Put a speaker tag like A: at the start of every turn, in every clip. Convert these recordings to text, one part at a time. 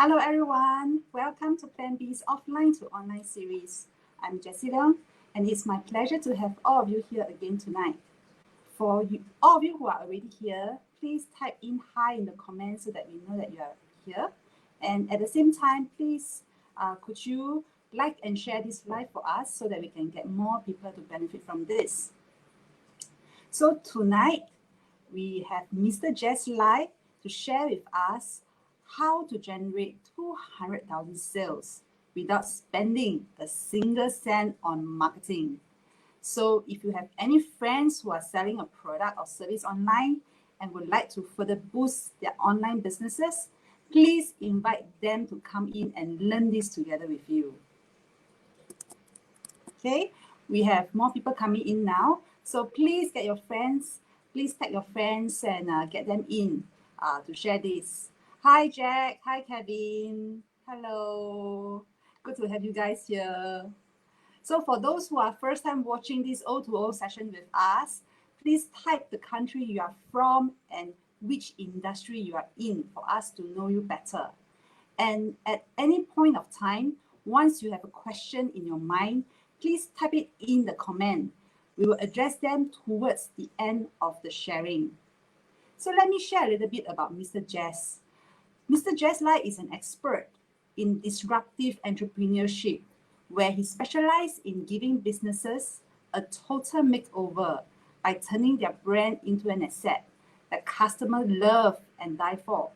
A: Hello everyone, welcome to Plan B's Offline to Online series. I'm Jessie Leong, and it's my pleasure to have all of you here again tonight. For you, all of you who are already here, please type in hi in the comments so that we know that you are here. And at the same time, please could you like and share this live for us so that we can get more people to benefit from this. So tonight, we have Mr. Jess Lai to share with us how to generate 200,000 sales without spending a single cent on marketing. So if you have any friends who are selling a product or service online and would like to further boost their online businesses, please invite them to come in and learn this together with you. Okay, we have more people coming in now. So please get your friends, please tag your friends and get them in to share this. Hi, Jack. Hi, Kevin. Hello. Good to have you guys here. So for those who are first time watching this O2O session with us, please type the country you are from and which industry you are in for us to know you better. And at any point of time, once you have a question in your mind, please type it in the comment. We will address them towards the end of the sharing. So let me share a little bit about Mr. Jess. Mr. Jess Lai is an expert in disruptive entrepreneurship, where he specializes in giving businesses a total makeover by turning their brand into an asset that customers love and die for.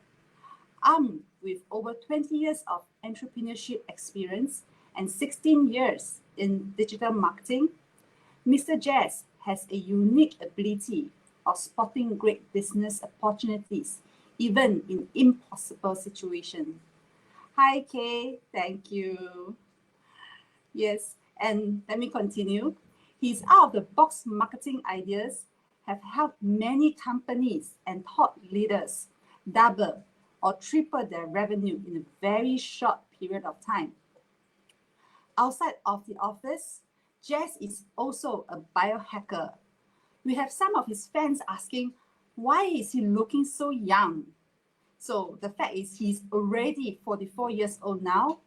A: Armed with over 20 years of entrepreneurship experience and 16 years in digital marketing, Mr. Jess has a unique ability of spotting great business opportunities, even in impossible situations. Hi, Kay. Thank you. Yes, and let me continue. His out-of-the-box marketing ideas have helped many companies and thought leaders double or triple their revenue in a very short period of time. Outside of the office, Jess is also a biohacker. We have some of his fans asking, why is he looking so young? So the fact is he's already 44 years old now,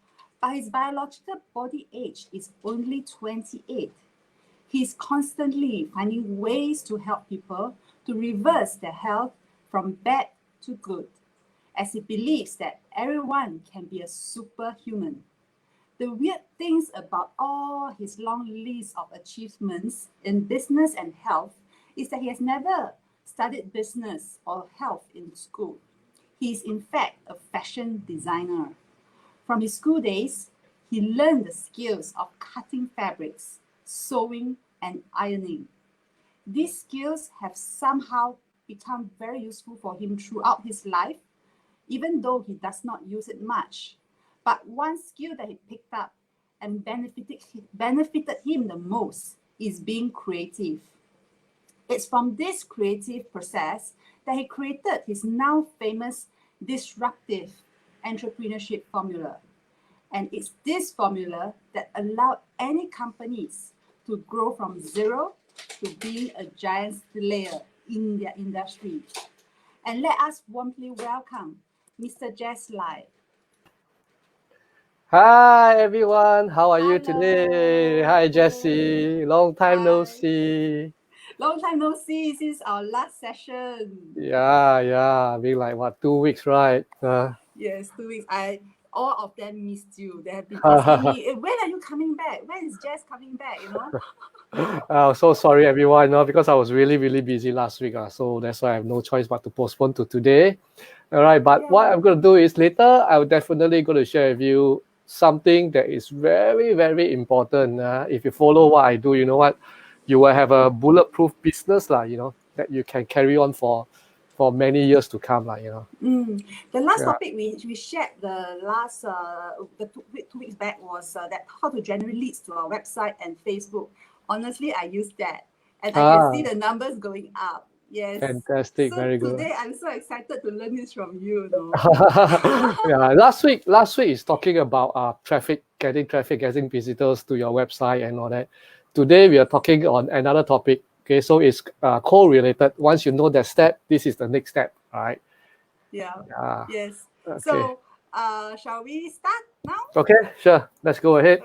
A: but his biological body age is only 28. He's constantly finding ways to help people to reverse their health from bad to good, as he believes that everyone can be a superhuman. The weird things about all his long list of achievements in business and health is that he has never studied business or health in school. He is in fact a fashion designer. From his school days, he learned the skills of cutting fabrics, sewing, and ironing. These skills have somehow become very useful for him throughout his life, even though he does not use it much. But one skill that he picked up and benefited him the most is being creative. It's from this creative process that he created his now famous disruptive entrepreneurship formula. And it's this formula that allowed any companies to grow from zero to being a giant player in their industry. And let us warmly welcome Mr. Jess Lai.
B: Hi everyone, how are you
A: Hello.
B: today? Hi Jessie, long time no
A: Hi.
B: see.
A: Long time no see since our last session.
B: Yeah, been like what, 2 weeks, right?
A: Yes, 2 weeks. All of them missed you. They have been asking me, when are you coming back? When is Jess coming back?
B: So sorry everyone, because I was really busy last week, so that's why I have no choice but to postpone to today. All right, but what I'm going to do is later I'm definitely going to share with you something that is very important. If you follow what I do, you know what, you will have a bulletproof business, that you can carry on for many years to come,
A: The last topic we shared the last the 2 weeks back was that how to generate leads to our website and Facebook. Honestly, I used that, and I can see the numbers going up. Yes,
B: fantastic,
A: so
B: very good.
A: Today I'm so excited to learn this from you.
B: Yeah, last week is talking about traffic, getting visitors to your website and all that. Today we are talking on another topic. Okay, so it's co-related. Once you know that step, this is the next step, right?
A: Yeah.
B: Yeah.
A: Yes.
B: Okay.
A: So shall we start now?
B: Okay, sure. Let's go ahead.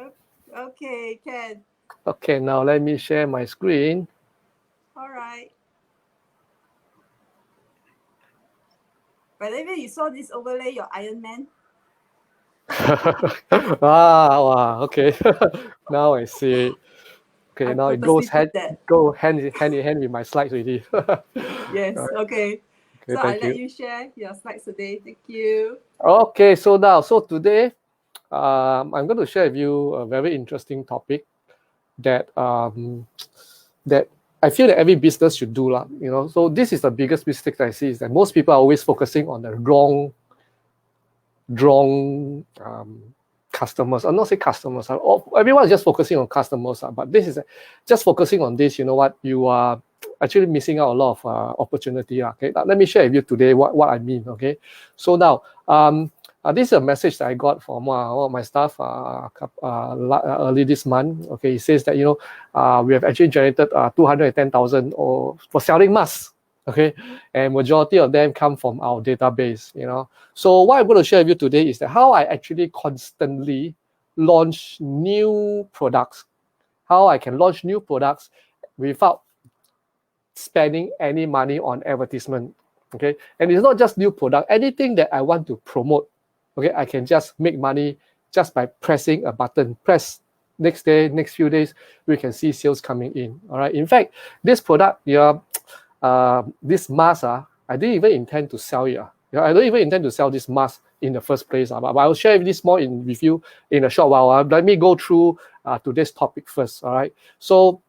A: Okay, can.
B: Okay, now let me share my screen.
A: All right. By the way, you saw this overlay, your Iron Man?
B: Wow, okay. Now I see. Okay,
A: I
B: now it
A: purposely
B: goes
A: put that.
B: hand in hand with my slides already.
A: Yes, okay.
B: Okay,
A: So I'll
B: thank
A: let
B: you.
A: you share your slides today. Thank you.
B: Okay, so today, I'm going to share with you a very interesting topic that that I feel that every business should do lah. You know, so this is the biggest mistake that I see is that most people are always focusing on the wrong customers. I'll not say customers. Everyone's just focusing on customers, but this is just focusing on this. You know what? You are actually missing out a lot of opportunity. Okay, now, let me share with you today what I mean. Okay, so now this is a message that I got from one of my staff early this month. Okay, it says that we have actually generated 210,000 for selling masks. Okay, and majority of them come from our database. So what I'm going to share with you today is that how I actually constantly launch new products, how I can launch new products without spending any money on advertisement. Okay, and it's not just new product, anything that I want to promote. Okay, I can just make money just by pressing a button. Press next day, next few days, we can see sales coming in. All right. In fact, this product, this mask, I didn't even intend to sell it. I don't even intend to sell this mask in the first place. But I'll share this more with you in a short while. Let me go through today's topic first. All right. So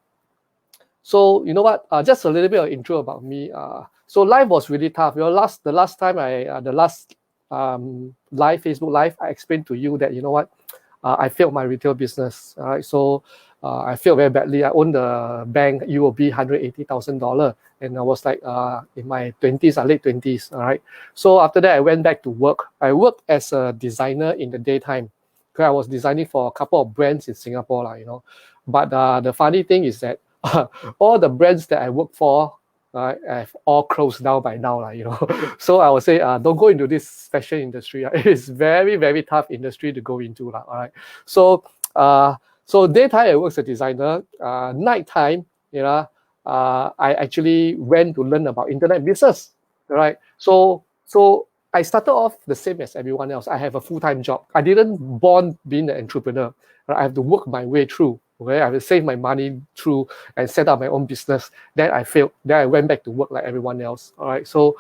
B: you know what? Just a little bit of intro about me. So life was really tough. The last time Facebook live, I explained to you that I failed my retail business. All right. So I failed very badly. I owned the bank UOB $180,000, and I was like in my 20s, late 20s. All right. So after that, I went back to work. I worked as a designer in the daytime. Okay, I was designing for a couple of brands in Singapore, But the funny thing is that all the brands that I work for have all closed down by now, So I would say don't go into this fashion industry. It's very, very tough industry to go into, all right. So daytime I work as a designer. Nighttime, I actually went to learn about internet business, right? So I started off the same as everyone else. I have a full-time job. I didn't born being an entrepreneur. Right? I have to work my way through. Okay, I have to save my money through and set up my own business. Then I failed. Then I went back to work like everyone else. All right. So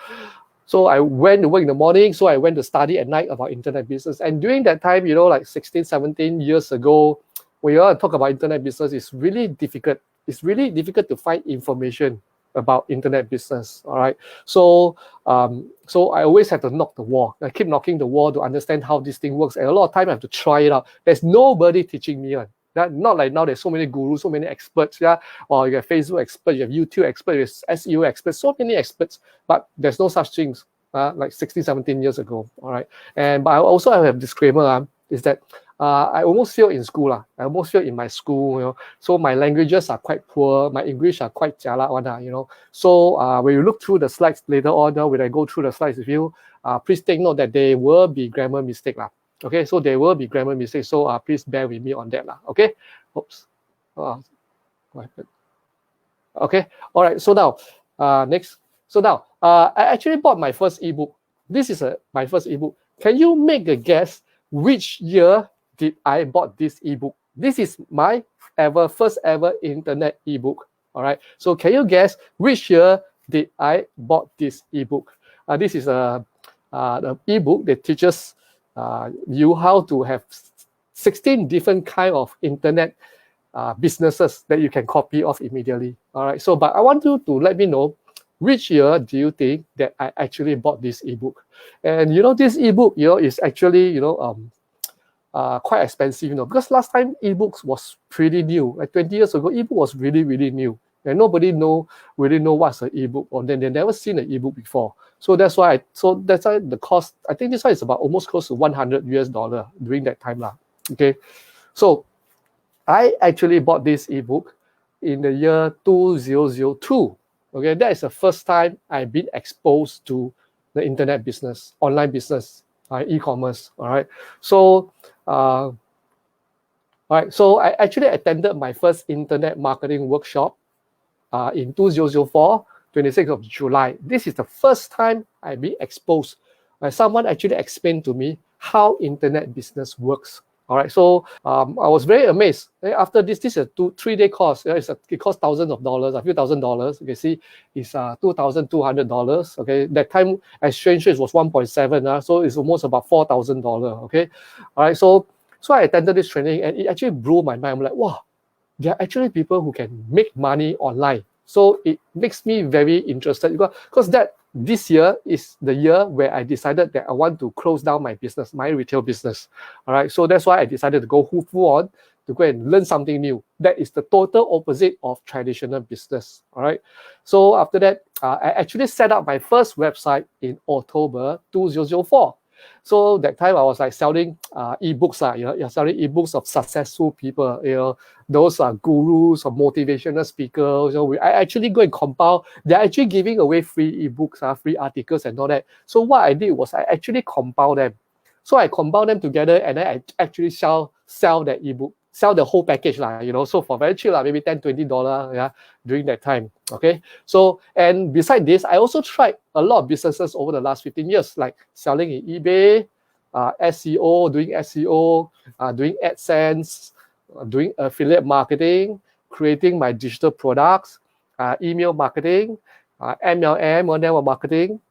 B: I went to work in the morning. So I went to study at night about internet business. And during that time, like 16, 17 years ago, when you want to talk about internet business, it's really difficult. It's really difficult to find information about internet business. All right. So I always have to knock the wall. I keep knocking the wall to understand how this thing works. And a lot of time I have to try it out. There's nobody teaching me. Not like now there's so many gurus, so many experts, or you have Facebook experts, you have YouTube experts, you have SEO experts, so many experts, but there's no such things like 16, 17 years ago. All right. But I also have a disclaimer, is that I almost failed in school. I almost failed in my school, So my languages are quite poor. My English are quite jialat, So when you look through the slides later on, when I go through the slides with you, please take note that there will be grammar mistake. Okay, so there will be grammar mistakes. So please bear with me on that. Okay. Oops. What happened? Okay. All right. So now, next. So now, I actually bought my first ebook. This is my first ebook. Can you make a guess which year did I bought this ebook? This is my first ever internet ebook. All right. So can you guess which year did I bought this ebook? This is the ebook that teaches you how to have 16 different kind of internet businesses that you can copy off immediately. All right. So, but I want you to let me know which year do you think that I actually bought this ebook? And this ebook, is actually quite expensive, because last time ebooks was pretty new. Like 20 years ago, ebook was really, really new. And nobody really know what's an ebook, or then they never seen an ebook before. So that's why the cost, I think this one is about almost close to $100 during that time. Okay. So I actually bought this ebook in the year 2002. Okay, that is the first time I've been exposed to the internet business, online business. e-commerce. All right. So, all right. So I actually attended my first internet marketing workshop in 2004, 26th of July. This is the first time I've been exposed. Someone actually explained to me how internet business works. All right, so I was very amazed. After this is a 3-day course. It costs thousands of dollars, a few $1,000s. You can see it's $2,200. Okay, that time exchange rate was 1.7. So it's almost about $4,000. Okay, all right. So I attended this training and it actually blew my mind. I'm like, wow, there are actually people who can make money online. So it makes me very interested because this year is the year where I decided that I want to close down my business, my retail business. All right. So that's why I decided to go full on to go and learn something new. That is the total opposite of traditional business. All right. So after that, I actually set up my first website in October 2004. So that time I was like selling ebooks, you're selling ebooks of successful people, those are gurus or motivational speakers. I actually go and compile. They're actually giving away free ebooks, free articles and all that. So what I did was I actually compile them. So I compile them together and then I actually sell that ebook, sell the whole package, so for very cheap, maybe $10, $20, during that time. Okay. So, and beside this, I also tried a lot of businesses over the last 15 years, like selling in eBay, SEO, doing SEO, doing AdSense, doing affiliate marketing, creating my digital products, email marketing, MLM, network marketing,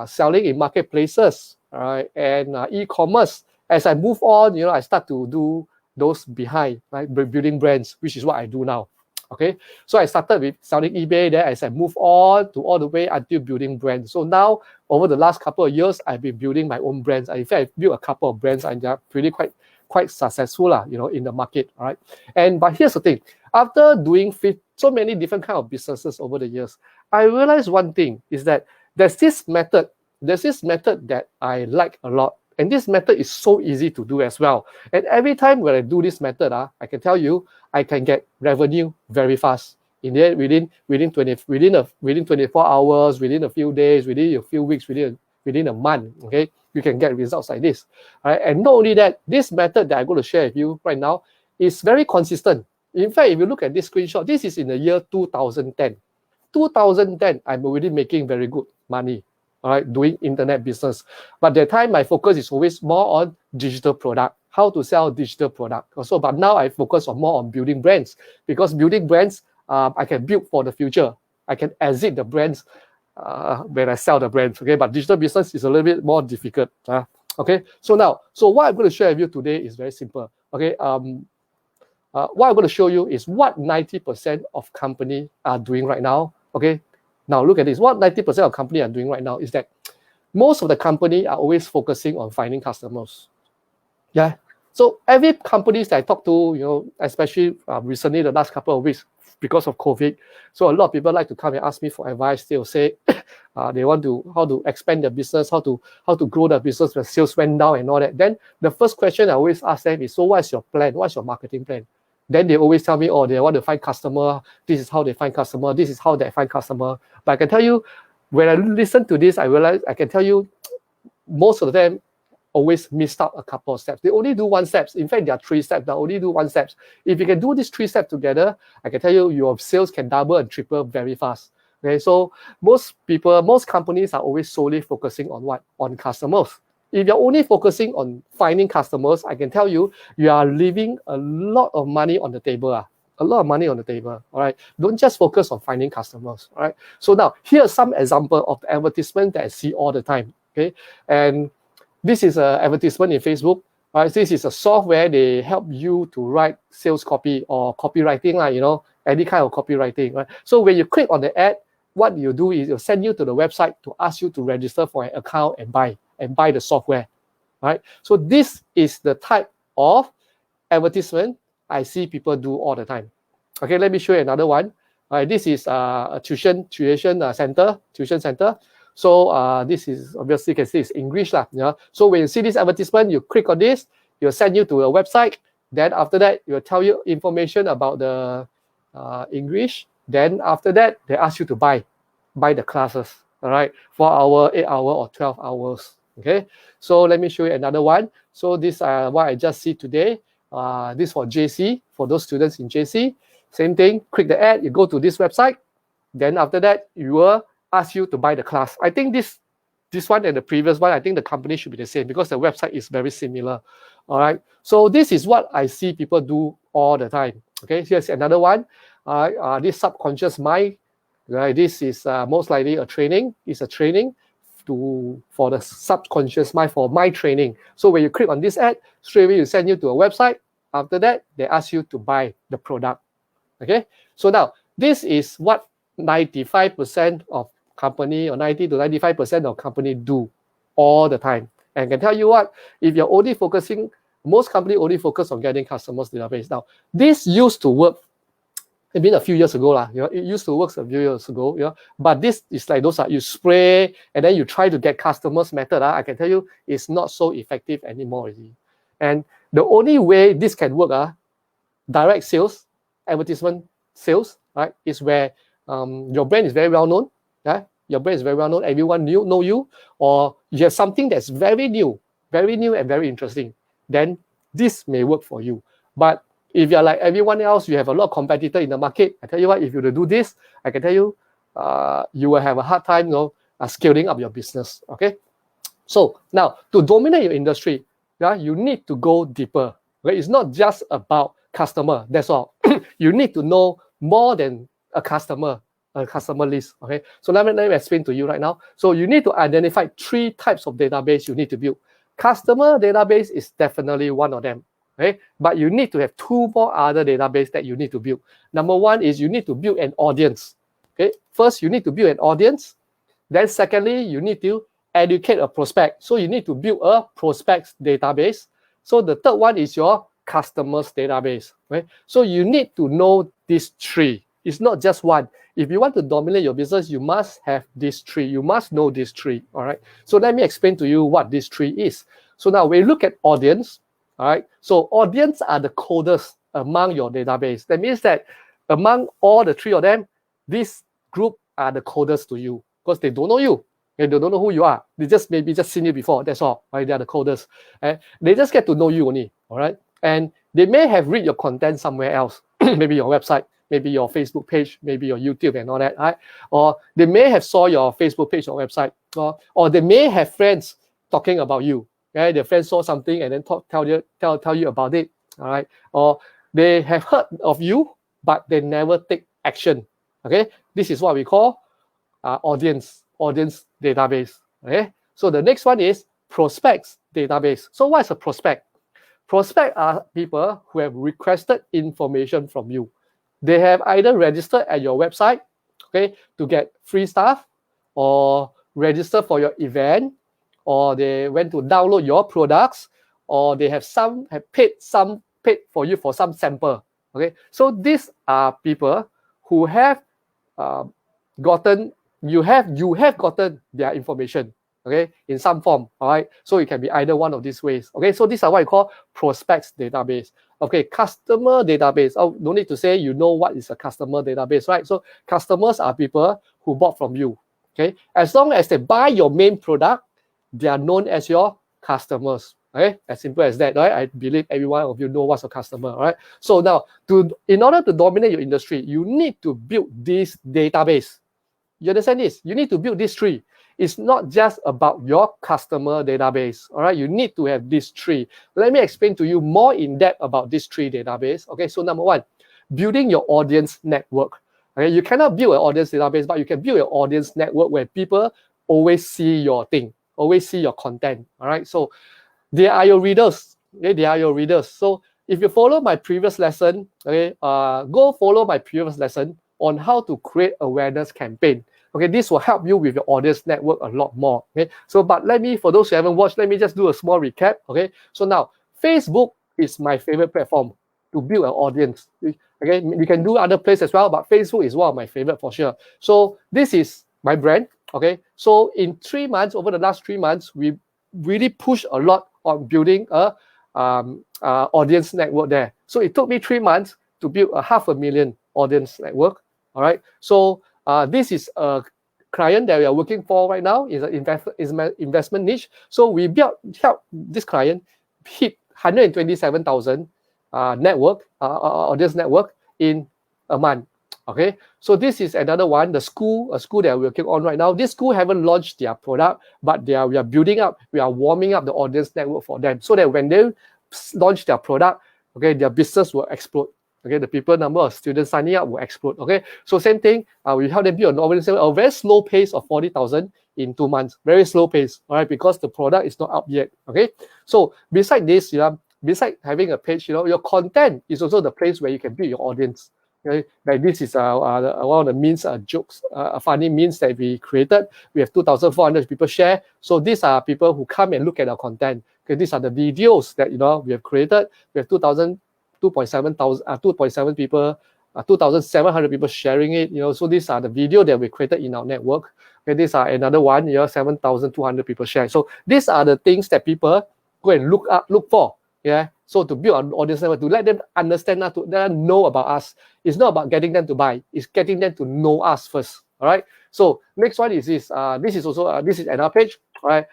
B: selling in marketplaces, and e-commerce. As I move on, I start to do those behind, right, building brands, which is what I do now. Okay, so I started with selling eBay. Then as I move on to all the way until building brands. So now, over the last couple of years, I've been building my own brands. In fact, I've built a couple of brands, and they're really quite successful, in the market. All right, but here's the thing: after doing so many different kind of businesses over the years, I realized one thing is that there's this method that I like a lot. And this method is so easy to do as well. And every time when I do this method, I can tell you, I can get revenue very fast. In the end, within 24 hours, within a few days, within a few weeks, within a month, okay, you can get results like this. All right? And not only that, this method that I'm going to share with you right now is very consistent. In fact, if you look at this screenshot, this is in the year 2010. 2010, I'm already making very good money. All right, doing internet business. But that time, my focus is always more on digital product, how to sell digital product. Also, but now I focus more on building brands, because building brands, I can build for the future. I can exit the brands when I sell the brands. Okay, but digital business is a little bit more difficult. Okay, so what I'm going to share with you today is very simple. Okay, what I'm going to show you is what 90% of companies are doing right now. Okay. Now look at this. What 90% of companies are doing right now is that most of the company are always focusing on finding customers. Yeah. So every companies that I talk to, especially recently the last couple of weeks because of COVID, so a lot of people like to come and ask me for advice. They'll say they want how to expand their business, how to grow their business when sales went down and all that. Then the first question I always ask them is, so what's your plan? What's your marketing plan? Then they always tell me, they want to find customer. This is how they find customer. This is how they find customer. But I can tell you, when I listen to this, I can tell you, most of them always missed out a couple of steps. They only do one step. In fact, there are 3 steps. They only do 1 step. If you can do these 3 steps together, I can tell you, your sales can double and triple very fast. Okay, so most companies are always solely focusing on what? On customers. If you're only focusing on finding customers, I can tell you, you are leaving a lot of money on the table. A lot of money on the table. All right. Don't just focus on finding customers. All right. So now, here are some examples of the advertisement that I see all the time. Okay. And this is an advertisement in Facebook. All right. This is a software. They help you to write sales copy or copywriting, any kind of copywriting. Right. So when you click on the ad, what you do is it'll send you to the website to ask you to register for an account and buy the software. Right? So this is the type of advertisement I see people do all the time. Okay, let me show you another one. This is a tuition center. So this is obviously you can see it's English lah. So when you see this advertisement, you click on this, it'll send you to a website. Then after that, it will tell you information about the English. Then after that, they ask you to buy the classes. All right, 4 hour, 8 hour, or 12 hours. Okay, so let me show you another one. So this what I just see today. This for JC, for those students in JC. Same thing, click the ad, you go to this website. Then after that, you will ask you to buy the class. I think this one and the previous one, I think the company should be the same because the website is very similar. All right. So this is what I see people do all the time. Okay. Here's another one. This subconscious mind. Right. This is most likely a training. It's a training for the subconscious mind, for my training. So when you click on this ad, straight away you send you to a website. After that, they ask you to buy the product. Okay. So now this is what 95% of company, or 90 to 95% of company do all the time. And I can tell you what, if you're only focusing, most company only focus on getting customers database. Now, this used to work, it's been a few years ago, it used to work a few years ago, but this is like those you spray and then you try to get customers method. I can tell you it's not so effective anymore already. And the only way this can work, direct sales, advertisement sales, right, is where your brand is very well known. Yeah, your brand is very well known. Everyone know you, or you have something that's very new and very interesting. Then this may work for you. But if you're like everyone else, you have a lot of competitor in the market. I tell you what, if you do this, I can tell you, you will have a hard time, scaling up your business. Okay. So now to dominate your industry, you need to go deeper. Right? It's not just about customer. That's all. You need to know more than a customer list. Okay, so let me explain to you right now. So you need to identify 3 types of database you need to build. Customer database is definitely one of them. Okay, but you need to have 2 more other database that you need to build. Number 1 is you need to build an audience. Okay, first you need to build an audience. Then secondly, you need to educate a prospect. So you need to build a prospects database. So the third one is your customers database. Right? So you need to know these 3. It's not just one. If you want to dominate your business, you must have these 3. You must know these 3. All right. So let me explain to you what these 3 is. So now we look at audience. All right. So audience are the coders among your database. That means that among all the 3 of them, this group are the coders to you because they don't know you. They don't know who you are. They maybe just seen you before. That's all. Right? They are the coders. They just get to know you only. All right. And they may have read your content somewhere else, maybe your website, maybe your Facebook page, maybe your YouTube and all that, right? Or they may have saw your Facebook page or website, or they may have friends talking about you. Right? Their friends saw something and then tell you about it, all right? Or they have heard of you, but they never take action. Okay, this is what we call audience database. Okay, so the next one is prospects database. So what is a prospect? Prospects are people who have requested information from you. They have either registered at your website, okay, to get free stuff, or register for your event, or they went to download your products, or they have paid for you for some sample. Okay, so these are people who have gotten their information, okay, in some form. All right, so it can be either one of these ways. Okay, so these are what I call prospects database. Okay, customer database. Oh, no need to say you know what is a customer database, right? So customers are people who bought from you. Okay, as long as they buy your main product, they are known as your customers. Okay, as simple as that, right? I believe every one of you know what's a customer. All right. So now, in order to dominate your industry, you need to build this database. You understand this? You need to build these 3. It's not just about your customer database. All right, you need to have these 3. Let me explain to you more in depth about these 3 database. Okay, so number 1, building your audience network. Okay, you cannot build an audience database, but you can build an audience network where people always see your thing, always see your content. All right, so they are your readers. Okay, they are your readers. So if you follow my previous lesson, okay, go follow my previous lesson on how to create awareness campaign. Okay, this will help you with your audience network a lot more. Okay, so but for those who haven't watched, let me just do a small recap. Okay, so now Facebook is my favorite platform to build an audience. Okay, you can do other places as well, but Facebook is one of my favorite for sure. So this is my brand. Okay, so in 3 months, over the last 3 months, we really pushed a lot on building a audience network there. So it took me 3 months to build a 500,000 audience network. All right, so this is a client that we are working for right now is an investment niche. So we help this client hit 127,000 network audience network in a month. Okay, so this is another one. A school that we're working on right now. This school haven't launched their product, but we are building up. We are warming up the audience network for them, so that when they launch their product, okay, their business will explode. Okay, the number of students signing up will explode. Okay, so same thing. We help them build an audience network, a very slow pace of 40,000 in 2 months. Very slow pace. All right, because the product is not up yet. Okay, so beside this, beside having a page, your content is also the place where you can build your audience. Okay, like this is one of the memes, jokes, funny memes that we created. We have 2,400 people share. So these are people who come and look at our content. Okay, these are the videos that we have created. We have 2.7 people, 2,700 people sharing it. So these are the video that we created in our network. Okay, these are another one. 7,200 people share. So these are the things that people go and look for. Yeah. So to build an audience network, to let them understand, to let them know about us. It's not about getting them to buy. It's getting them to know us first. All right. So next one is this. This is also this is another page. All right.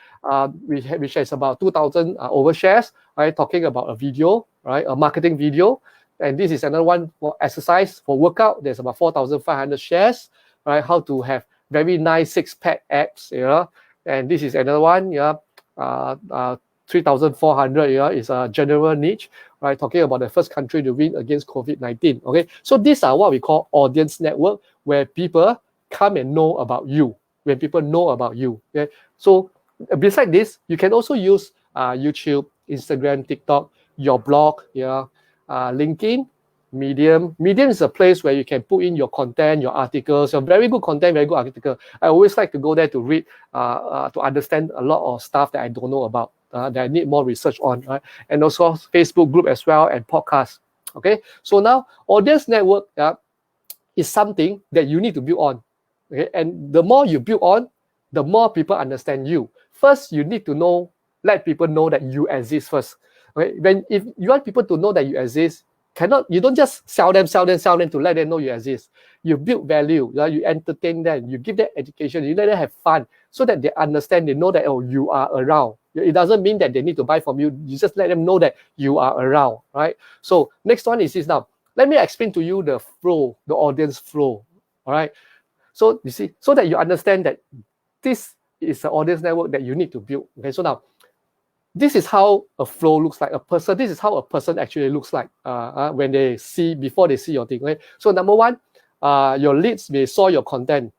B: Which has about 2,000 overshares. Right. Talking about a video. Right. A marketing video. And this is another one for exercise, for workout. There's about 4,500 shares. Right. How to have very nice six-pack abs. And this is another one. 3,400 is a general niche, right? Talking about the first country to win against COVID-19. Okay, so these are what we call audience network, where people come and know about you. When people know about you. Okay, so beside this, you can also use YouTube, Instagram, TikTok, your blog, LinkedIn, Medium. Medium is a place where you can put in your content, your articles, your very good content, very good article. I always like to go there to read, to understand a lot of stuff that I don't know about. That I need more research on, right? And also Facebook group as well, and podcasts. Okay, so now audience network is something that you need to build on. Okay, and the more you build on, the more people understand you. First, you need to let people know that you exist first. Okay, if you want people to know that you exist, you don't just sell them to let them know you exist. You build value, you entertain them, you give them education, you let them have fun, so that they understand, they know that you are around. It doesn't mean that they need to buy from you. You just let them know that you are around, right? So next one is this now. Let me explain to you the flow, the audience flow, all right? So you see, so that you understand that this is an audience network that you need to build. Okay, so now, this is how a flow looks like. This is how a person actually looks like before they see your thing. Right? So number one, your leads, they saw your content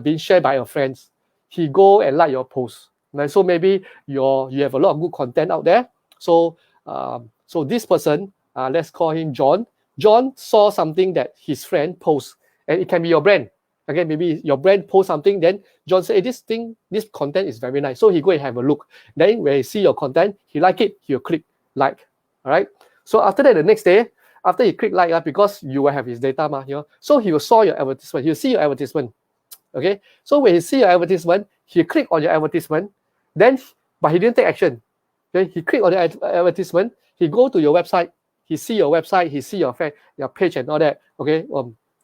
B: being shared by your friends. He go and like your post. Right? So maybe you have a lot of good content out there. So this person, let's call him John. John saw something that his friend posts, and it can be your brand. Okay, maybe your brand post something, then John say, hey, this content is very nice. So he go and have a look. Then when he see your content, he like it, he'll click like. All right. So after that, the next day, after he click like, because you will have his data, so he will saw your advertisement. He'll see your advertisement. Okay. So when he see your advertisement, he click on your advertisement, but he didn't take action. Okay. He click on the advertisement. He go to your website. He see your website. He see your page and all that. Okay.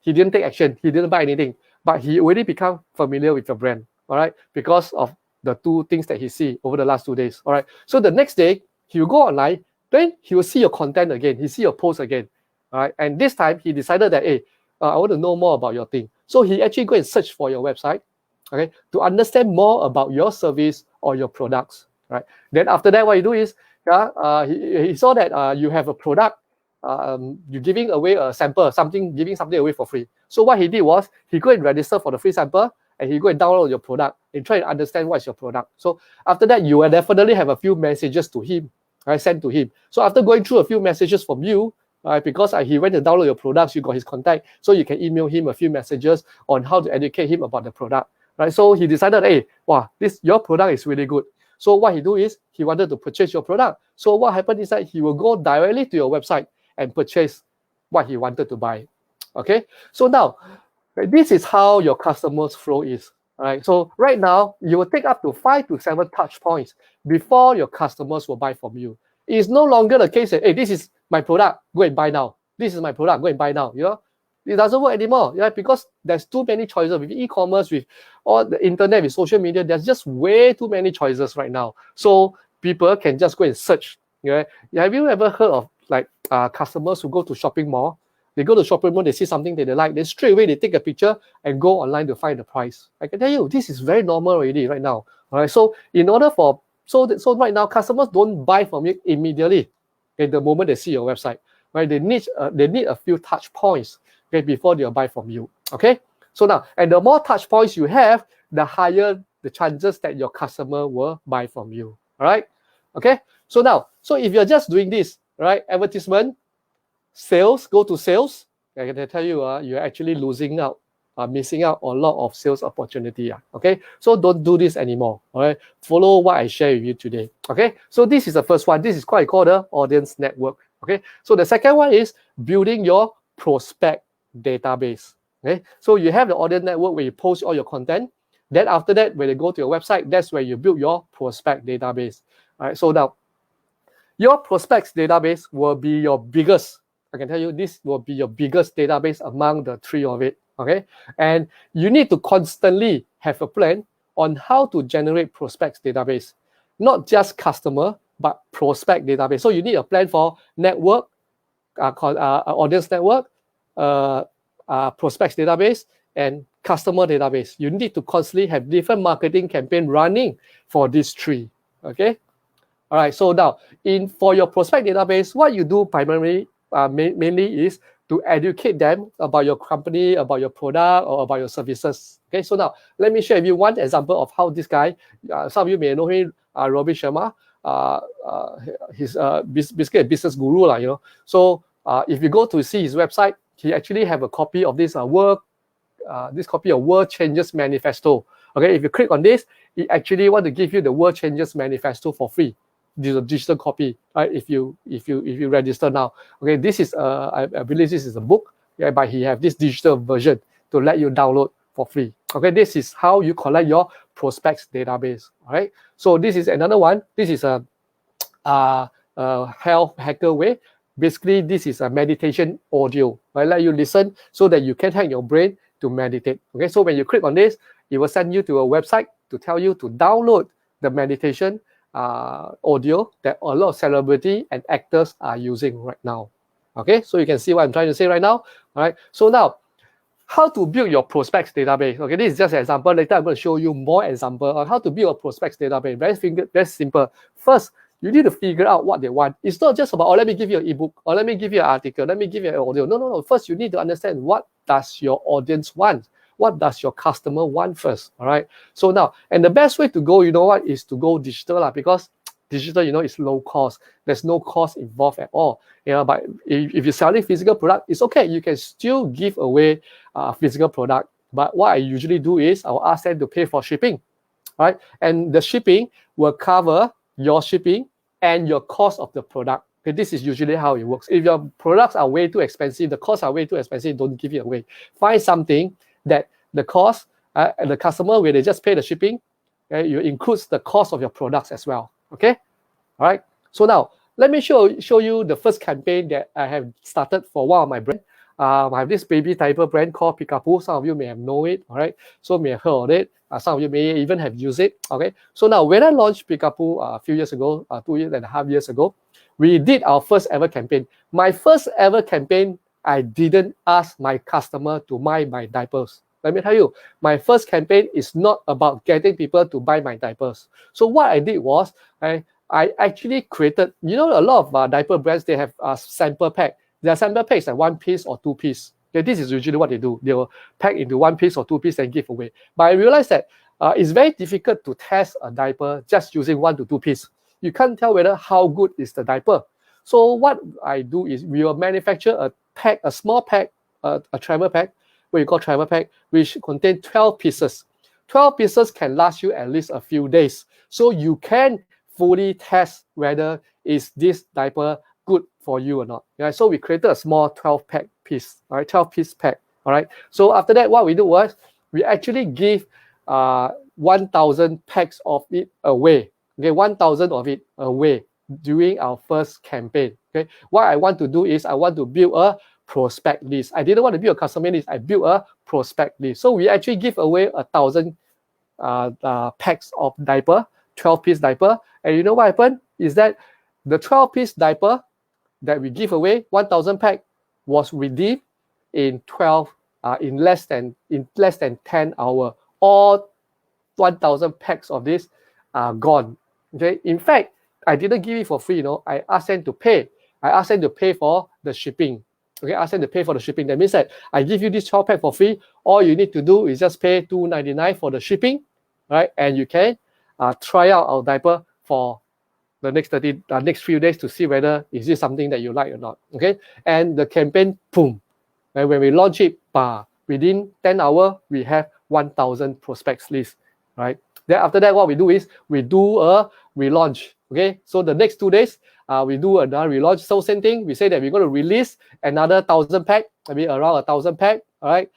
B: He didn't take action. He didn't buy anything. But he already become familiar with your brand, all right, because of the two things that he see over the last 2 days, all right. So the next day, he will go online, then he will see your content again, he see your post again, all right. And this time, he decided that, hey, I want to know more about your thing. So he actually go and search for your website, okay, to understand more about your service or your products, right. Then after that, what you do is, he saw that you have a product. You're giving away a sample, giving something away for free. So what he did was, he go and register for the free sample, and he go and download your product and try to understand what's your product. So after that, you will definitely have a few messages to him, right, sent to him. So after going through a few messages from you, because he went to download your products, you got his contact, so you can email him a few messages on how to educate him about the product, right? So he decided, hey, wow, your product is really good. So what he do is, he wanted to purchase your product. So what happened is that he will go directly to your website and purchase what he wanted to buy. Okay, so now this is how your customers flow is. All right, so right now you will take up to 5 to 7 touch points before your customers will buy from you. It's no longer the case that, hey, this is my product, go and buy now. This is my product, go and buy now. It doesn't work anymore, yeah, because there's too many choices with e-commerce, with all the internet, with social media. There's just way too many choices right now. So people can just go and search. Yeah, have you ever heard of like customers who go to shopping mall? They go to shopping mall, they see something that they like, then straight away they take a picture and go online to find the price. I can tell you, this is very normal already right now. All right, so in order for so right now, customers don't buy from you immediately. Okay, the moment they see your website, right? They need a few touch points, okay, before they'll buy from you. Okay, so now, and the more touch points you have, the higher the chances that your customer will buy from you. All right, okay. So now, so if you're just doing this, right, advertisement, sales, go to sales, I can tell you, you're actually losing out, missing out on a lot of sales opportunity. Okay, so don't do this anymore. All right, follow what I share with you today. Okay, so this is the first one. This is quite called the audience network. Okay, so the second one is building your prospect database. Okay, so you have the audience network where you post all your content. Then after that, when they go to your website, that's where you build your prospect database. All right, so now your prospects database will be your biggest. I can tell you this will be your biggest database among the three of it. Okay, and you need to constantly have a plan on how to generate prospects database, not just customer but prospect database. So you need a plan for network, audience network, prospects database, and customer database. You need to constantly have different marketing campaign running for these three. Okay. All right. So now, for your prospect database, what you do primarily, mainly is to educate them about your company, about your product, or about your services. Okay. So now, let me share with you one example of how this guy, some of you may know him, Robin Sharma. He's basically a business guru, you know. So if you go to see his website, he actually have a copy of this World Changes Manifesto. Okay, if you click on this, he actually want to give you the World Changes Manifesto for free. This is a digital copy, right? If you register now. Okay, this is I believe this is a book, yeah, but he have this digital version to let you download for free. Okay, this is how you collect your prospects database. All right, so this is another one. This is a health hacker way. Basically, this is a meditation audio. I let you listen so that you can hack your brain to meditate. Okay, so when you click on this, it will send you to a website to tell you to download the meditation audio that a lot of celebrity and actors are using right now. Okay, so you can see what I'm trying to say right now. All right, so now, how to build your prospects database. Okay, this is just an example. Later, I'm going to show you more example on how to build a prospects database. Very simple. First, you need to figure out what they want. It's not just about, let me give you an ebook, or let me give you an article, let me give you an audio. No. First, you need to understand what does your audience want. What does your customer want first? All right. So now, and the best way to go, you know what, is to go digital, because digital, you know, is low cost. There's no cost involved at all. You know, but if you're selling physical product, it's okay. You can still give away physical product. But what I usually do is I'll ask them to pay for shipping, right? And the shipping will cover your shipping and your cost of the product. Okay, this is usually how it works. If your products are way too expensive, the costs are way too expensive, don't give it away. Find something that the cost and the customer, where they just pay the shipping, okay, you includes the cost of your products as well. Okay, all right. So now let me show you the first campaign that I have started for one of my brands. I have this baby diaper brand called Peekaboo. Some of you may have known it, all right? So may have heard of it. Some of you may even have used it, okay? So now, when I launched Peekaboo a few years ago, 2.5 years ago, we did our first ever campaign. My first ever campaign, I didn't ask my customer to buy my diapers. Let me tell you, my first campaign is not about getting people to buy my diapers. So what I did was, I actually created, you know, a lot of diaper brands, they have a sample pack. Their sample pack is like 1 piece or 2 piece. Okay, this is usually what they do. They will pack into 1 piece or 2 piece and give away. But I realized that it's very difficult to test a diaper just using 1 to 2 piece. You can't tell whether how good is the diaper. So what I do is we will manufacture a pack, a small pack, a travel pack, what you call travel pack, which contains 12 pieces. 12 pieces can last you at least a few days. So you can fully test whether is this diaper good for you or not. Yeah, so we created a small 12-pack piece, all right, 12-piece pack, all right. So after that, what we do was we actually give 1,000 packs of it away. Okay, 1,000 of it away during our first campaign. Okay, what I want to do is I want to build a prospect list. I didn't want to build a customer list. I built a prospect list. So we actually give away 1,000 packs of diaper, 12-piece diaper. And you know what happened? Is that the 12-piece diaper that we give away, 1,000 pack, was redeemed in less than 10 hours. All 1,000 packs of this are gone. Okay. In fact, I didn't give it for free. I asked them to pay. I asked them to pay for the shipping. Okay, ask them to pay for the shipping. That means that I give you this 12 pack for free. All you need to do is just pay $2.99 for the shipping, right? And you can try out our diaper for the next few days to see whether is this something that you like or not. Okay, and the campaign, boom, and when we launch it, within 10 hours we have 1,000 prospects list, right? Then after that, what we do is we do a relaunch. Okay, so the next 2 days, we do another relaunch. So same thing, we say that we're going to release another 1,000 pack, maybe around 1,000 pack, all right,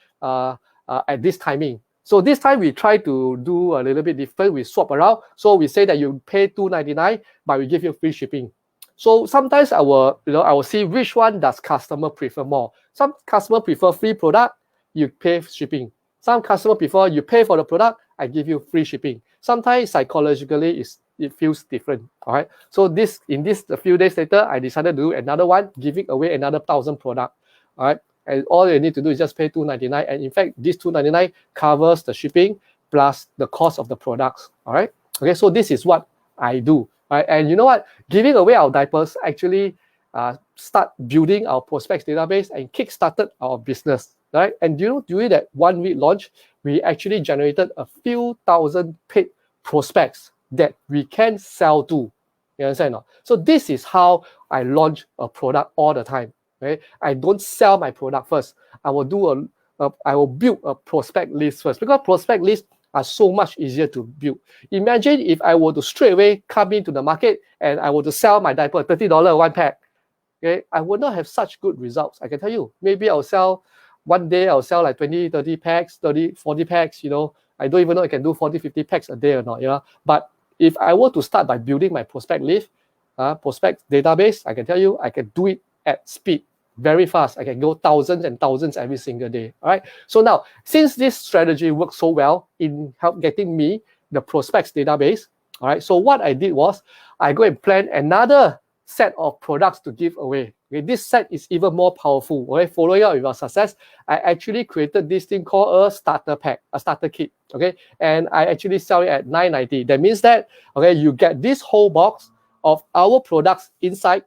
B: at this timing. So this time we try to do a little bit different. We swap around. So we say that you pay $2.99, but we give you free shipping. So sometimes I will see which one does customer prefer more. Some customer prefer free product, you pay shipping. Some customer prefer you pay for the product, I give you free shipping. Sometimes psychologically it feels different. All right. So a few days later, I decided to do another one, giving away another 1,000 product. All right. And all you need to do is just pay $2.99. And in fact, this $2.99 covers the shipping plus the cost of the products. All right. Okay. So this is what I do. Right. And you know what? Giving away our diapers actually start building our prospects database and kickstarted our business. Right. And during that 1 week launch, we actually generated a few thousand paid prospects that we can sell to. You understand? No? So this is how I launch a product all the time. Right? I don't sell my product first. I will build a prospect list first, because prospect lists are so much easier to build. Imagine if I were to straight away come into the market and I were to sell my diaper $30 one pack. Okay, I would not have such good results. I can tell you. Maybe one day I'll sell like 20, 30 packs, 30, 40 packs. I don't even know I can do 40, 50 packs a day or not. But if I were to start by building my prospect list, prospect database, I can tell you I can do it at speed, very fast. I can go thousands and thousands every single day. All right. So now, since this strategy works so well in help getting me the prospects database, all right. So what I did was I go and plan another set of products to give away. Okay, this set is even more powerful. Okay, following up with our success, I actually created this thing called a starter pack, a starter kit. Okay, and I actually sell it at $9.90. That means that you get this whole box of our products inside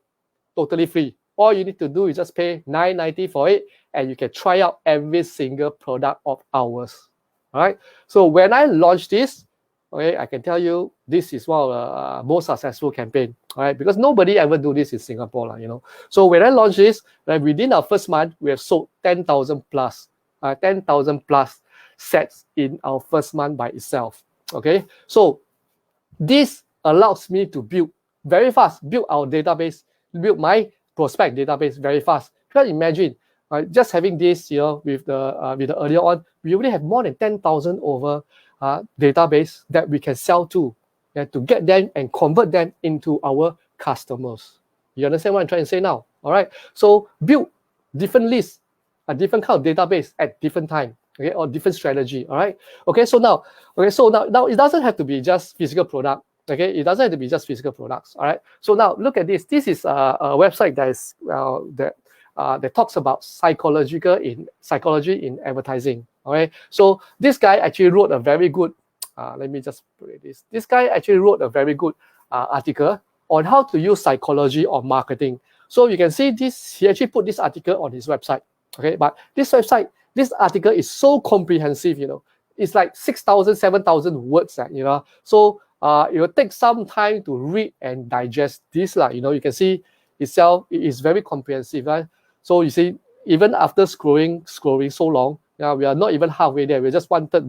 B: totally free. All you need to do is just pay $9.90 for it, and you can try out every single product of ours. All right. So when I launched this, I can tell you this is one of the most successful campaign. All right, because nobody ever do this in Singapore, So when I launched this, within our first month, we have sold 10,000 plus sets in our first month by itself. Okay, so this allows me to build very fast, build our database, build my prospect database very fast. Because imagine, just having this, with the earlier on, we already have more than 10,000 over database that we can sell to get them and convert them into our customers. You understand what I'm trying to say now? All right. So build different lists, a different kind of database at different time. Okay, or different strategy. All right. Okay. So now it doesn't have to be just physical product. Okay, it doesn't have to be just physical products. All right. So now look at this. This is a website that is that talks about psychology in advertising. All right. So this guy actually wrote a very good. Let me just put this. This guy actually wrote a very good article on how to use psychology on marketing. So you can see this. He actually put this article on his website. Okay, but this article is so comprehensive. It's like 6,000, 7,000 words. So it will take some time to read and digest this. You can see itself. It is very comprehensive. Right? So you see, even after scrolling so long, we are not even halfway there. We're just one third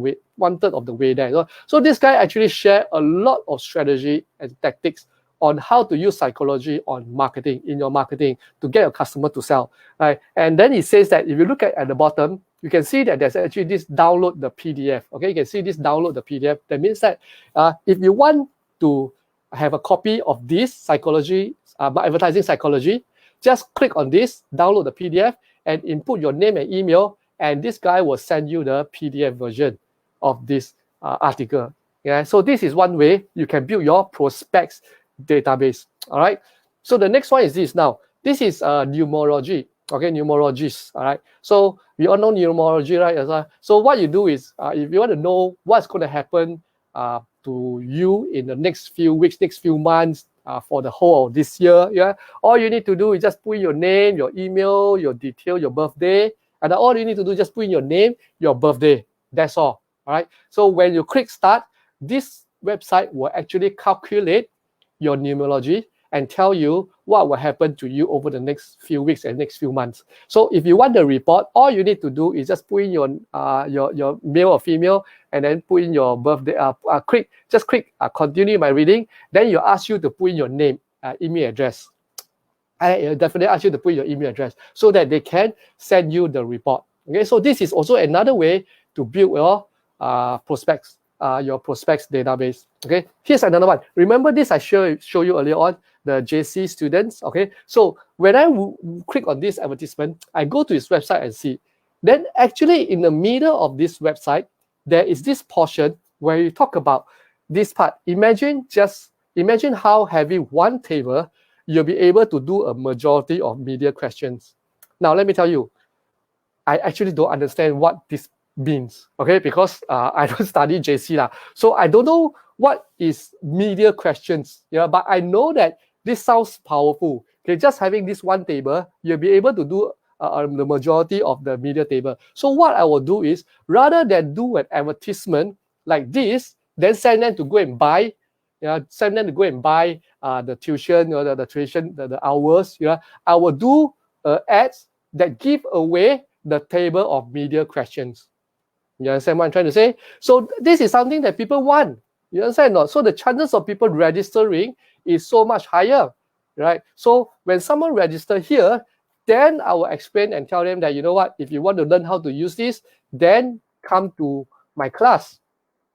B: of the way there. So this guy actually shared a lot of strategy and tactics on how to use psychology on marketing, in your marketing, to get your customer to sell. Right? And then he says that if you look at the bottom, you can see that there's actually this download the PDF. Okay, you can see this download the PDF. That means that if you want to have a copy of this psychology, advertising psychology, just click on this, download the PDF, and input your name and email, and this guy will send you the PDF version of this article. Yeah, so this is one way you can build your prospects database. All right. So the next one is this. Now, this is numerology. Okay, numerologists. All right. So we all know numerology, right? So what you do is, if you want to know what's going to happen to you in the next few weeks, next few months, for the whole of this year, yeah, all you need to do is just put in your name, your email, your detail, your birthday, and all you need to do is just put in your name, your birthday. That's all. All right. So when you click start, this website will actually calculate your numerology and tell you what will happen to you over the next few weeks and next few months. So if you want the report, all you need to do is just put in your male or female, and then put in your birthday. Click continue my reading. Then you ask you to put in your name, email address. I definitely ask you to put your email address so that they can send you the report. Okay, so this is also another way to build your prospects database. Okay, here's another one. Remember this I show you earlier on, the JC students. Okay, so when I click on this advertisement, I go to his website and see. Then actually in the middle of this website, there is this portion where you talk about this part. Imagine how having one table, you'll be able to do a majority of media questions. Now let me tell you, I actually don't understand what this means, okay? Because I don't study JC lah, so I don't know what is media questions. Yeah, but I know that this sounds powerful. Okay, just having this one table, you'll be able to do the majority of the media table. So what I will do is, rather than do an advertisement like this, then send them to go and buy. Send them to go and buy the tuition, the tuition, the hours. I will do ads that give away the table of media questions. You understand what I'm trying to say? So this is something that people want. You understand or not? So the chances of people registering is so much higher, right? So when someone registers here, then I will explain and tell them that, you know what, if you want to learn how to use this, then come to my class,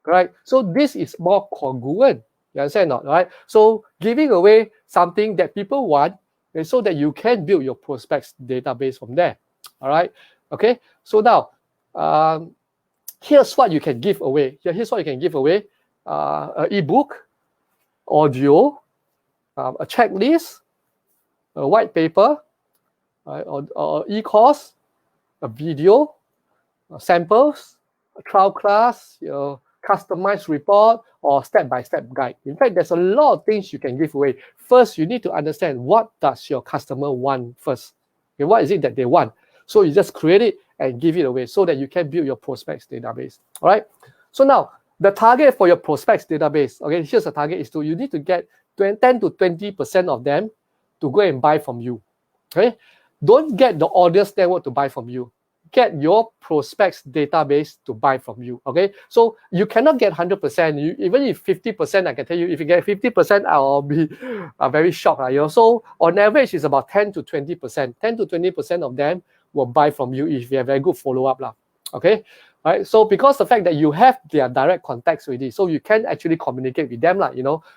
B: right? So this is more congruent. You understand or not, right? So giving away something that people want, and so that you can build your prospects database from there. All right. Okay. So now, here's what you can give away. Here's what you can give away: an ebook, audio, a checklist, a white paper, right, or e-course, a video, samples, a trial class, customized report, or step-by-step guide. In fact, there's a lot of things you can give away. First, you need to understand what does your customer want first. Okay, what is it that they want? So you just create it and give it away so that you can build your prospects database. All right. So now the target for your prospects database, okay, here's the target is you need to get 10 to 20% of them to go and buy from you. Okay. Don't get the audience network to buy from you. Get your prospects database to buy from you. Okay. So you cannot get 100%. Even if 50%, I can tell you, if you get 50%, I'll be very shocked. So on average, it's about 10 to 20%. 10 to 20% of them will buy from you if you have very good follow-up. Okay. All right. So because the fact that you have their direct contacts with it, so you can actually communicate with them.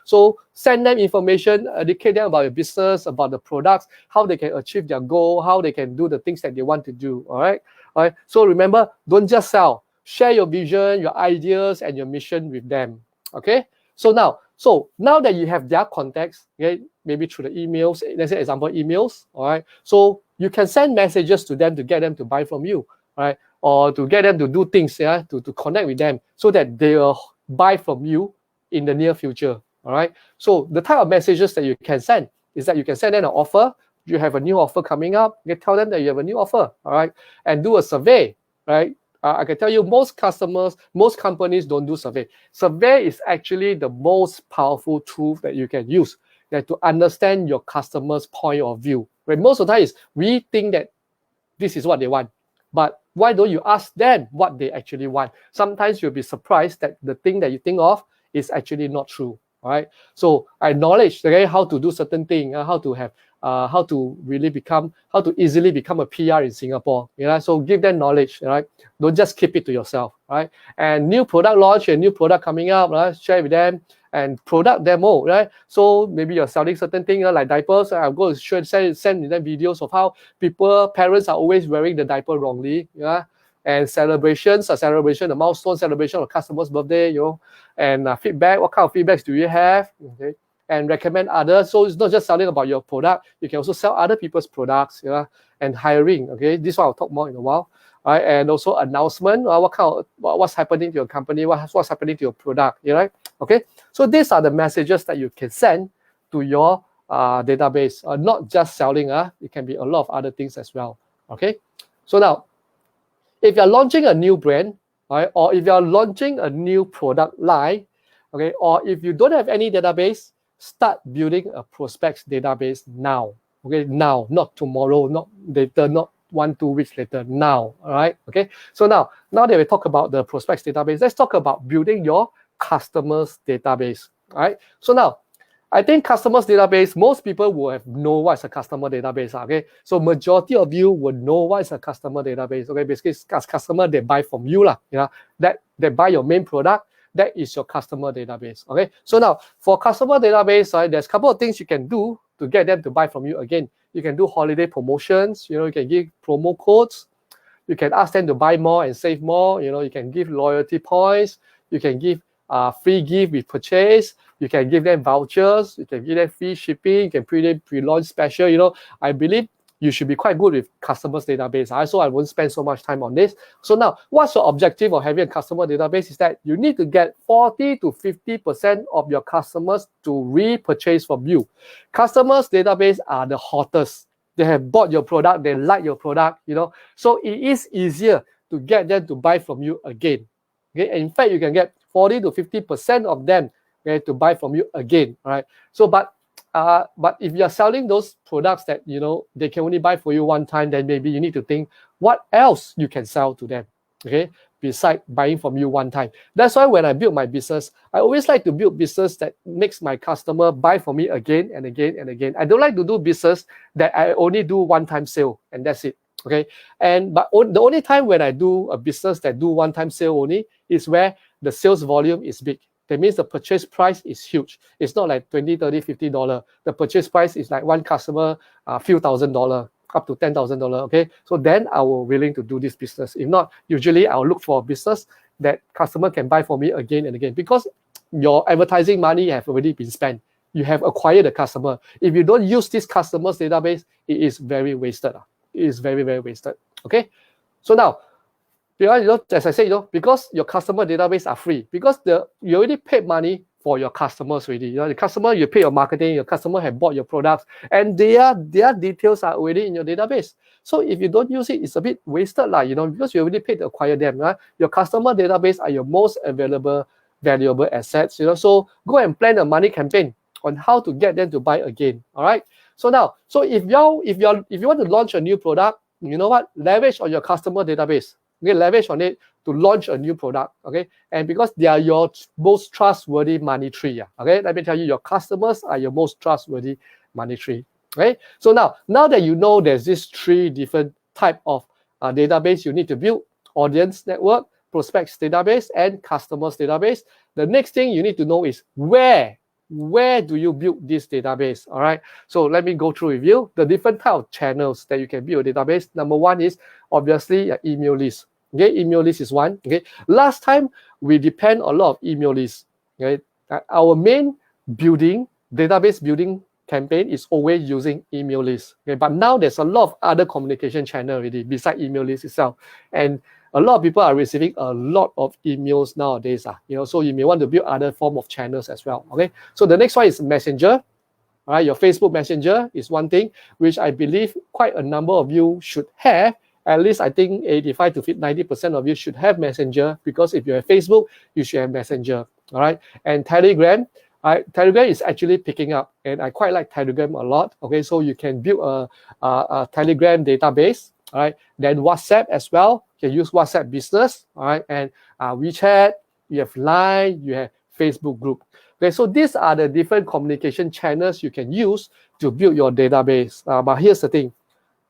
B: So send them information, educate them about your business, about the products, how they can achieve their goal, how they can do the things that they want to do. All right. All right. So remember, don't just sell. Share your vision, your ideas, and your mission with them. Okay. So now that you have their contacts, okay, maybe through the emails, let's say example emails, all right. So you can send messages to them to get them to buy from you, all right, or to get them to do things, to connect with them so that they will buy from you in the near future. All right. So the type of messages that you can send is that you can send them an offer. You have a new offer coming up. You can tell them that you have a new offer, all right, and do a survey, right? I can tell you most companies don't do survey. Survey is actually the most powerful tool that you can use to understand your customer's point of view. Right? Most of the time is we think that this is what they want, but why don't you ask them what they actually want? Sometimes you'll be surprised that the thing that you think of is actually not true. All right. So acknowledge, okay, how to do certain things, how to easily become a PR in Singapore. So give them knowledge, right? Don't just keep it to yourself, right? And new product launch and new product coming up, right? Share with them. and product demo, right? So maybe you're selling certain things like diapers. I'm going to send them videos of how parents are always wearing the diaper wrongly, yeah. And celebrations, a milestone celebration of customer's birthday, and feedback. What kind of feedbacks do you have? Okay, and recommend others. So it's not just selling about your product. You can also sell other people's products, yeah. And hiring. Okay, this one I'll talk more in a while. Right, and also announcement. What's happening to your company? What's happening to your product? Right? Okay, so these are the messages that you can send to your database. Not just selling. It can be a lot of other things as well. Okay, so now, if you're launching a new brand, right, or if you're launching a new product line, okay, or if you don't have any database, start building a prospects database now. Okay, now, not tomorrow, not later, not 1-2 weeks later, now. All right, okay. So now that we talk about the prospects database, let's talk about building your customers database. All right. So now, I think customers database, most people will know what's a customer database. Okay, so majority of you would know what is a customer database. Okay, basically, as customer they buy from you lah. That they buy your main product. That is your customer database. Okay, so now for customer database, right, there's a couple of things you can do to get them to buy from you. Again, you can do holiday promotions. You can give promo codes. You can ask them to buy more and save more. You can give loyalty points. You can give free gift with purchase. You can give them vouchers. You can give them free shipping. You can pre-launch special. I believe you should be quite good with customers database. So I won't spend so much time on this. So now, what's your objective of having a customer database is that you need to get 40 to 50% of your customers to repurchase from you. Customers database are the hottest. They have bought your product. They like your product. So it is easier to get them to buy from you again. Okay, and in fact, you can get 40 to 50% of them, okay, to buy from you again. All right. So, but if you're selling those products that they can only buy for you one time, then maybe you need to think what else you can sell to them. Okay, besides buying from you one time. That's why when I build my business, I always like to build business that makes my customer buy from me again and again and again. I don't like to do business that I only do one-time sale and that's it. Okay, but the only time when I do a business that do one-time sale only is where the sales volume is big. That means the purchase price is huge. It's not like $20, $30, $50. The purchase price is like one customer, a few $1,000, up to $10,000. Okay, so then I will willing to do this business. If not, usually I'll look for a business that customer can buy for me again and again, because your advertising money have already been spent. You have acquired the customer. If you don't use this customer's database, it is very wasted. It is very, very wasted. Okay, so now, as I said, because your customer database are free, because you already paid money for your customers already. The customer, you pay your marketing, your customer have bought your products, and their details are already in your database. So if you don't use it, it's a bit wasted, because you already paid to acquire them. Right? Your customer database are your most valuable assets. So go and plan a money campaign on how to get them to buy again. All right. So now, if you want to launch a new product, you know what? Leverage on your customer database. Okay, leverage on it to launch a new product. Okay, and because they are your most trustworthy money tree. Okay, let me tell you, your customers are your most trustworthy money tree. Okay, so now that you know there's these 3 different type of database you need to build: audience network, prospects database, and customers database. The next thing you need to know is where do you build this database? All right, so let me go through with you the different type of channels that you can build a database. Number 1 is obviously an email list. Okay, email list is one. Okay, last time we depend a lot of email lists. Okay, our main database building campaign is always using email lists. Okay, but now there's a lot of other communication channel already besides email list itself, and a lot of people are receiving a lot of emails nowadays. So you may want to build other form of channels as well. Okay, so the next one is Messenger. All right, your Facebook Messenger is one thing which I believe quite a number of you should have. At least I think 85 to 90% of you should have Messenger, because if you have Facebook, you should have Messenger. All right, and Telegram. Telegram is actually picking up, and I quite like Telegram a lot. Okay, so you can build a Telegram database. All right, then WhatsApp as well. You can use WhatsApp Business. All right, and WeChat. You have Line. You have Facebook group. Okay, so these are the different communication channels you can use to build your database. But here's the thing: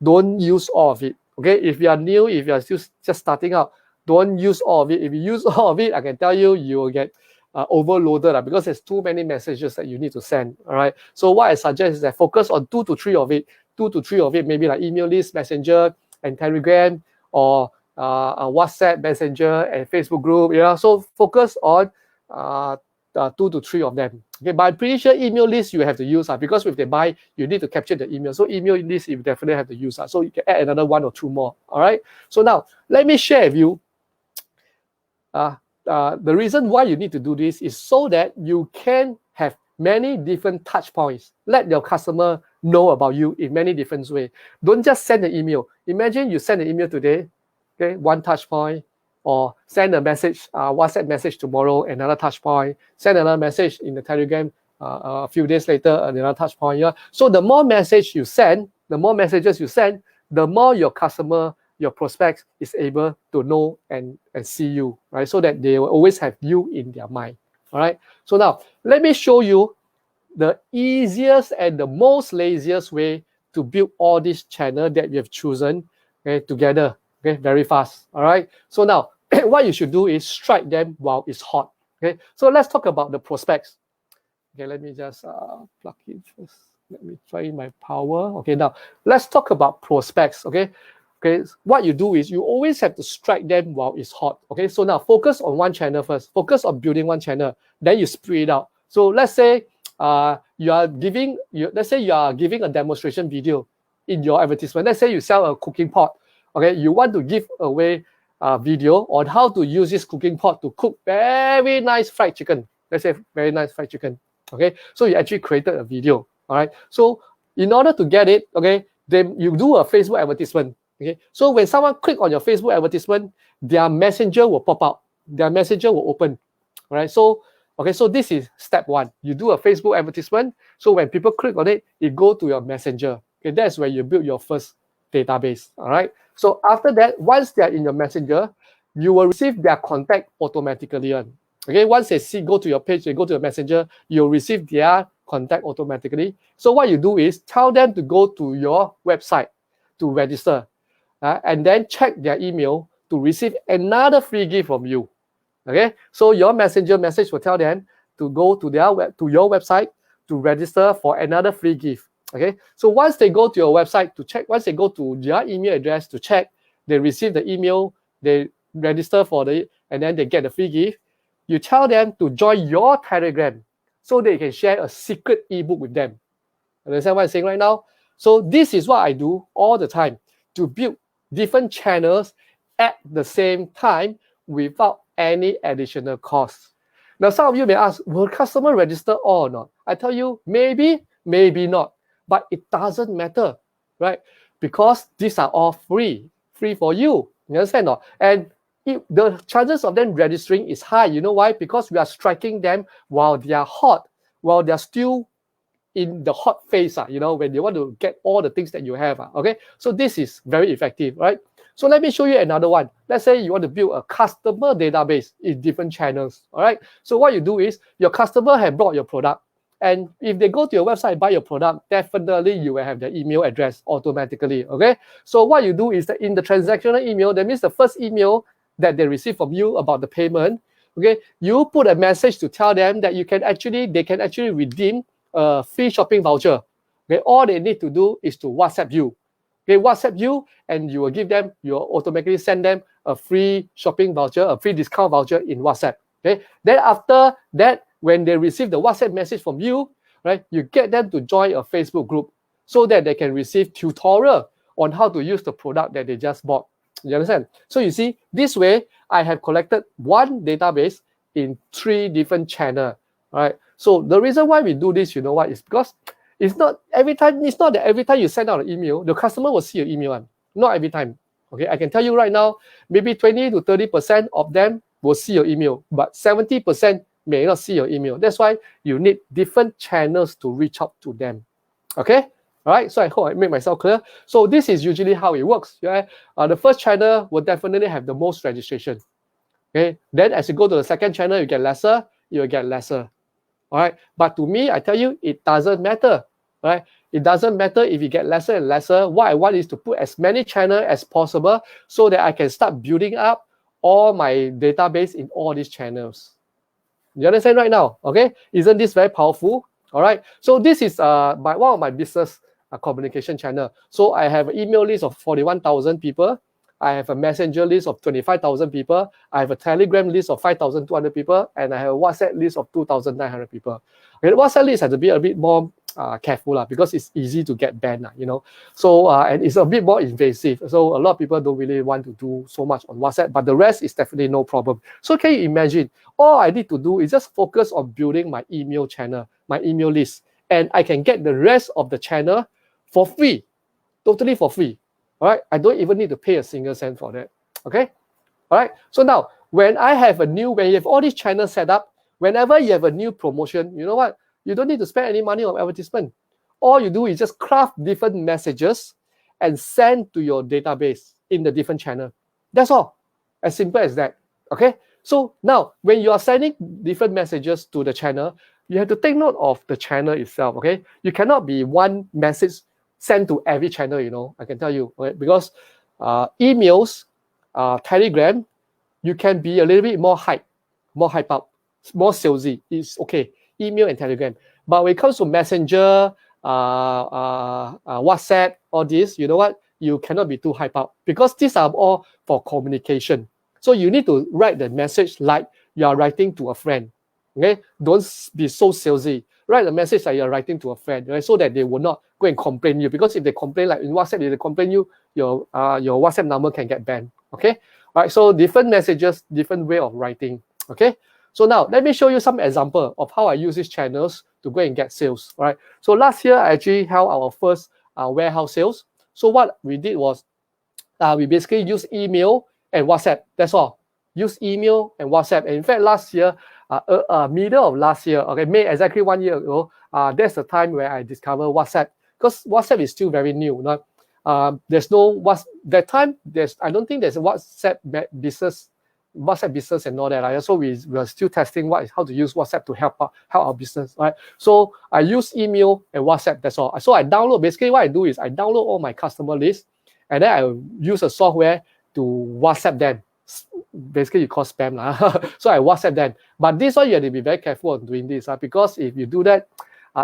B: don't use all of it. Okay, if you are new, if you are still just starting out, don't use all of it. If you use all of it, I can tell you, you will get overloaded because there's too many messages that you need to send. All right. So what I suggest is that focus on 2 to 3 of it. 2 to 3 of it, maybe like email list, messenger, and Telegram, or a WhatsApp, Messenger, and Facebook group. So focus on 2 to 3 of them. Okay, but I'm pretty sure email list you have to use because if they buy, you need to capture the email. So email list you definitely have to use. So you can add another 1 or 2 more. All right. So now let me share with you. The reason why you need to do this is so that you can have many different touch points. Let your customer know about you in many different ways. Don't just send an email. Imagine you send an email today, okay, 1 touch point, or send a message, WhatsApp message tomorrow, another touch point. Send another message in the Telegram a few days later, another touch point. Yeah. So the more message you send, the more messages you send, the more your customer, your prospects is able to know and see you, right? So that they will always have you in their mind. All right. So now let me show you the easiest and the most laziest way to build all this channel that we have chosen, okay, together, okay, very fast. All right. So now what you should do is strike them while it's hot. Okay. So let's talk about the prospects. Okay. Let me just plug it first. Let me try my power. Okay. Now let's talk about prospects. Okay. Okay, what you do is you always have to strike them while it's hot. Okay, so now focus on one channel first. Focus on building one channel. Then you spread it out. So let's say you are giving a demonstration video in your advertisement. Let's say you sell a cooking pot. Okay, you want to give away a video on how to use this cooking pot to cook very nice fried chicken. Let's say very nice fried chicken. Okay, so you actually created a video. All right. So in order to get it, okay, then you do a Facebook advertisement. Okay, so when someone click on your Facebook advertisement, their messenger will pop out. Their messenger will open. All right. So okay, so this is step 1. You do a Facebook advertisement. So when people click on it, it go to your messenger. Okay, that's where you build your first database. All right. So after that, once they are in your messenger, you will receive their contact automatically. Okay, once they go to your page, they go to your messenger, you'll receive their contact automatically. So what you do is tell them to go to your website to register, and then check their email to receive another free gift from you. Okay, so your messenger message will tell them to go to your website to register for another free gift. Okay, so once they go to your website to check, once they go to their email address to check, they receive the email, they register for it, and then they get the free gift. You tell them to join your Telegram so they can share a secret ebook with them. Understand what I'm saying right now? So this is what I do all the time to build different channels at the same time without any additional cost. Now, some of you may ask, will customer register or not? I tell you, maybe, maybe not, but it doesn't matter, right? Because these are all free for you. You understand? No? And the chances of them registering is high. You know why? Because we are striking them while they are hot, while they are still in the hot phase, when they want to get all the things that you have. Okay, so this is very effective, right? So let me show you another one. Let's say you want to build a customer database in different channels. All right, so what you do is your customer have bought your product, and if they go to your website and buy your product, definitely you will have their email address automatically. Okay, so what you do is that in the transactional email, that means the first email that they receive from you about the payment, okay, you put a message to tell them that they can actually redeem a free shopping voucher. Okay, all they need to do is to WhatsApp you. Okay, WhatsApp you, and you will give them, you will automatically send them a free shopping voucher, a free discount voucher in WhatsApp. Okay, then after that, when they receive the WhatsApp message from you, right, you get them to join a Facebook group so that they can receive tutorial on how to use the product that they just bought. You understand? So you see, this way I have collected one database in 3 different channels. All right. So the reason why we do this, you know what, is because it's not that every time you send out an email, the customer will see your email. Not every time. Okay, I can tell you right now, maybe 20 to 30% of them will see your email, but 70% may not see your email. That's why you need different channels to reach out to them. Okay. All right, so I hope I made myself clear. So this is usually how it works. Yeah, the first channel will definitely have the most registration. Okay, then as you go to the second channel, you get lesser. You will get lesser. All right, but to me, I tell you, it doesn't matter. Right? It doesn't matter if you get lesser and lesser. What I want is to put as many channels as possible so that I can start building up all my database in all these channels. You understand right now? Okay, isn't this very powerful? All right. So this is one of my business communication channel. So I have an email list of 41,000 people. I have a messenger list of 25,000 people. I have a Telegram list of 5,200 people, and I have a WhatsApp list of 2,900 people. Okay, the WhatsApp list has to be a bit more careful because it's easy to get banned, you know. So and it's a bit more invasive. So a lot of people don't really want to do so much on WhatsApp, but the rest is definitely no problem. So can you imagine? All I need to do is just focus on building my email channel, my email list, and I can get the rest of the channel for free, totally for free. All right, I don't even need to pay a single cent for that. Okay, all right. So now, when you have all these channels set up, whenever you have a new promotion, you know what? You don't need to spend any money on advertisement. All you do is just craft different messages and send to your database in the different channel. That's all. As simple as that. Okay. So now, when you are sending different messages to the channel, you have to take note of the channel itself. Okay. You cannot be one message sent to every channel. You know, I can tell you, okay? Because emails, Telegram, you can be a little bit more hype up, more salesy. It's okay. Email and Telegram. But when it comes to Messenger, WhatsApp, all this, you know what? You cannot be too hype up because these are all for communication. So you need to write the message like you are writing to a friend. Okay, don't be so salesy. Write a message like you're writing to a friend, right? So that they will not go and complain you. Because if they complain, like in WhatsApp, if they complain you, your WhatsApp number can get banned. Okay, all right. So different messages, different way of writing. Okay. So now let me show you some example of how I use these channels to go and get sales. All right. So last year I actually held our first warehouse sales. So what we did was we basically use email and WhatsApp. That's all. Use email and WhatsApp. And in fact, last year, middle of last year, okay, May, exactly 1 year ago, that's the time where I discovered WhatsApp, because WhatsApp is still very new. There's no that time. I don't think there's a WhatsApp business and all that. Right? So we are still testing how to use WhatsApp to help our business. Right. So I use email and WhatsApp. That's all. So I download. Basically, what I do is I download all my customer list, and then I use a software to WhatsApp them. Basically, you call spam lah. So I WhatsApp them. But this one you have to be very careful on doing this, because if you do that,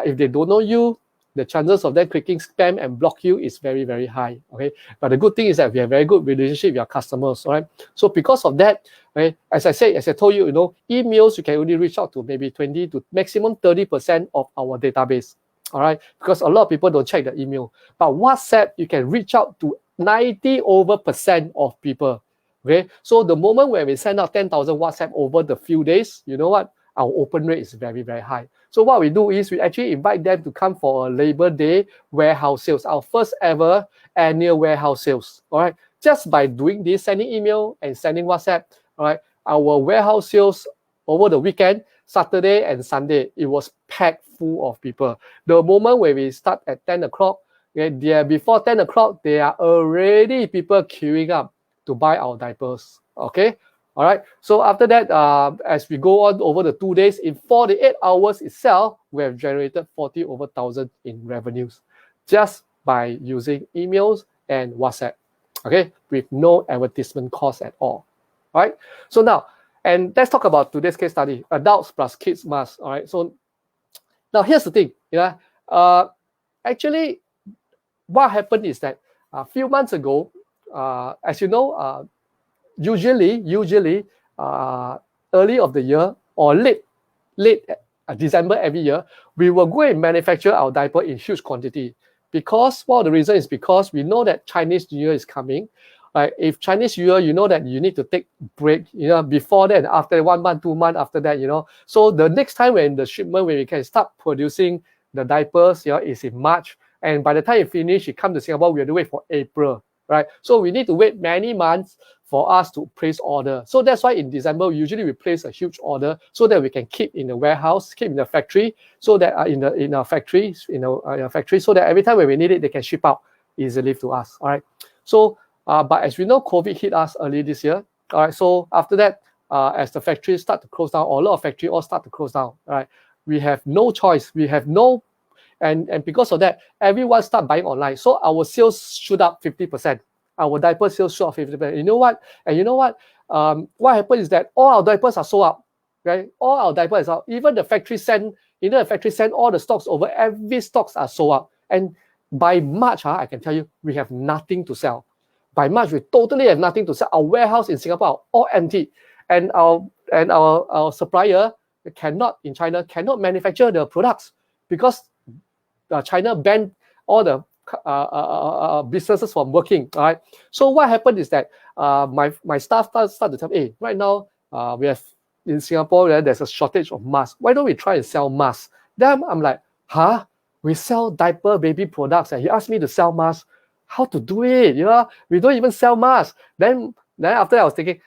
B: if they don't know you, the chances of them clicking spam and block you is very, very high. Okay. But the good thing is that we have very good relationship with our customers. All right. So because of that, okay, as I told you, emails you can only reach out to maybe 20 to maximum 30% of our database. All right. Because a lot of people don't check the email. But WhatsApp, you can reach out to 90% of people. Okay, so the moment when we send out 10,000 WhatsApp over the few days, you know what? Our open rate is very, very high. So what we do is we actually invite them to come for a Labor Day warehouse sales, our first ever annual warehouse sales. All right, just by doing this, sending email and sending WhatsApp. All right, our warehouse sales over the weekend, Saturday and Sunday, it was packed full of people. The moment when we start at 10 o'clock, okay, before 10 o'clock, there are already people queuing up to buy our diapers. Okay, all right. So after that, as we go on over the 2 days, in 48 hours itself, we have generated 40,000 in revenues just by using emails and WhatsApp. Okay, with no advertisement cost at all. All right. So now, and let's talk about today's case study: adults plus kids mask. All right. So now here's the thing. Actually, what happened is that a few months ago, as you know, usually early of the year or late December every year, we will go and manufacture our diaper in huge quantity. Because one of the reasons is because we know that Chinese New Year is coming. If Chinese New Year, you know that you need to take break, before that, after 1 month, 2 months after that, So the next time when the shipment, when we can start producing the diapers, is in March. And by the time it finish, it comes to Singapore, we have to wait for April. Right, so we need to wait many months for us to place order. So that's why in December, usually we place a huge order so that we can keep in the warehouse, keep in the factory, so that in our factory, so that every time when we need it, they can ship out easily to us. All right. So, but as we know, COVID hit us early this year. All right. So after that, as the factories start to close down, or a lot of factories all start to close down. All right. We have no choice. We have no. And because of that, everyone start buying online. So our sales shoot up 50%. Our diaper sales shoot up 50%. You know what? And you know what? What happened is that all our diapers are sold out. right? All our diapers are out. Even the factory send, all the stocks over. Every stocks are sold out. And by March, I can tell you, we have nothing to sell. By March, we totally have nothing to sell. Our warehouse in Singapore are all empty, and our supplier in China cannot manufacture the products because China banned all the businesses from working. All right. So what happened is that my staff start to tell me, hey, right now we have in Singapore there's a shortage of masks. Why don't we try and sell masks? Then I'm like, huh? We sell diaper baby products, and he asked me to sell masks. How to do it? We don't even sell masks. Then after that, I was thinking,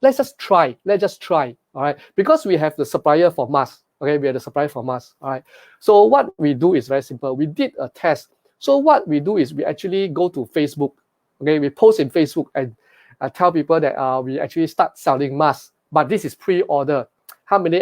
B: let's just try. Let's just try. All right, because we have the supplier for masks. Okay, we have the supplier for masks. All right. So what we do is very simple. We did a test. So what we do is we actually go to Facebook. Okay, we post in Facebook and tell people that we actually start selling masks. But this is pre-order. How many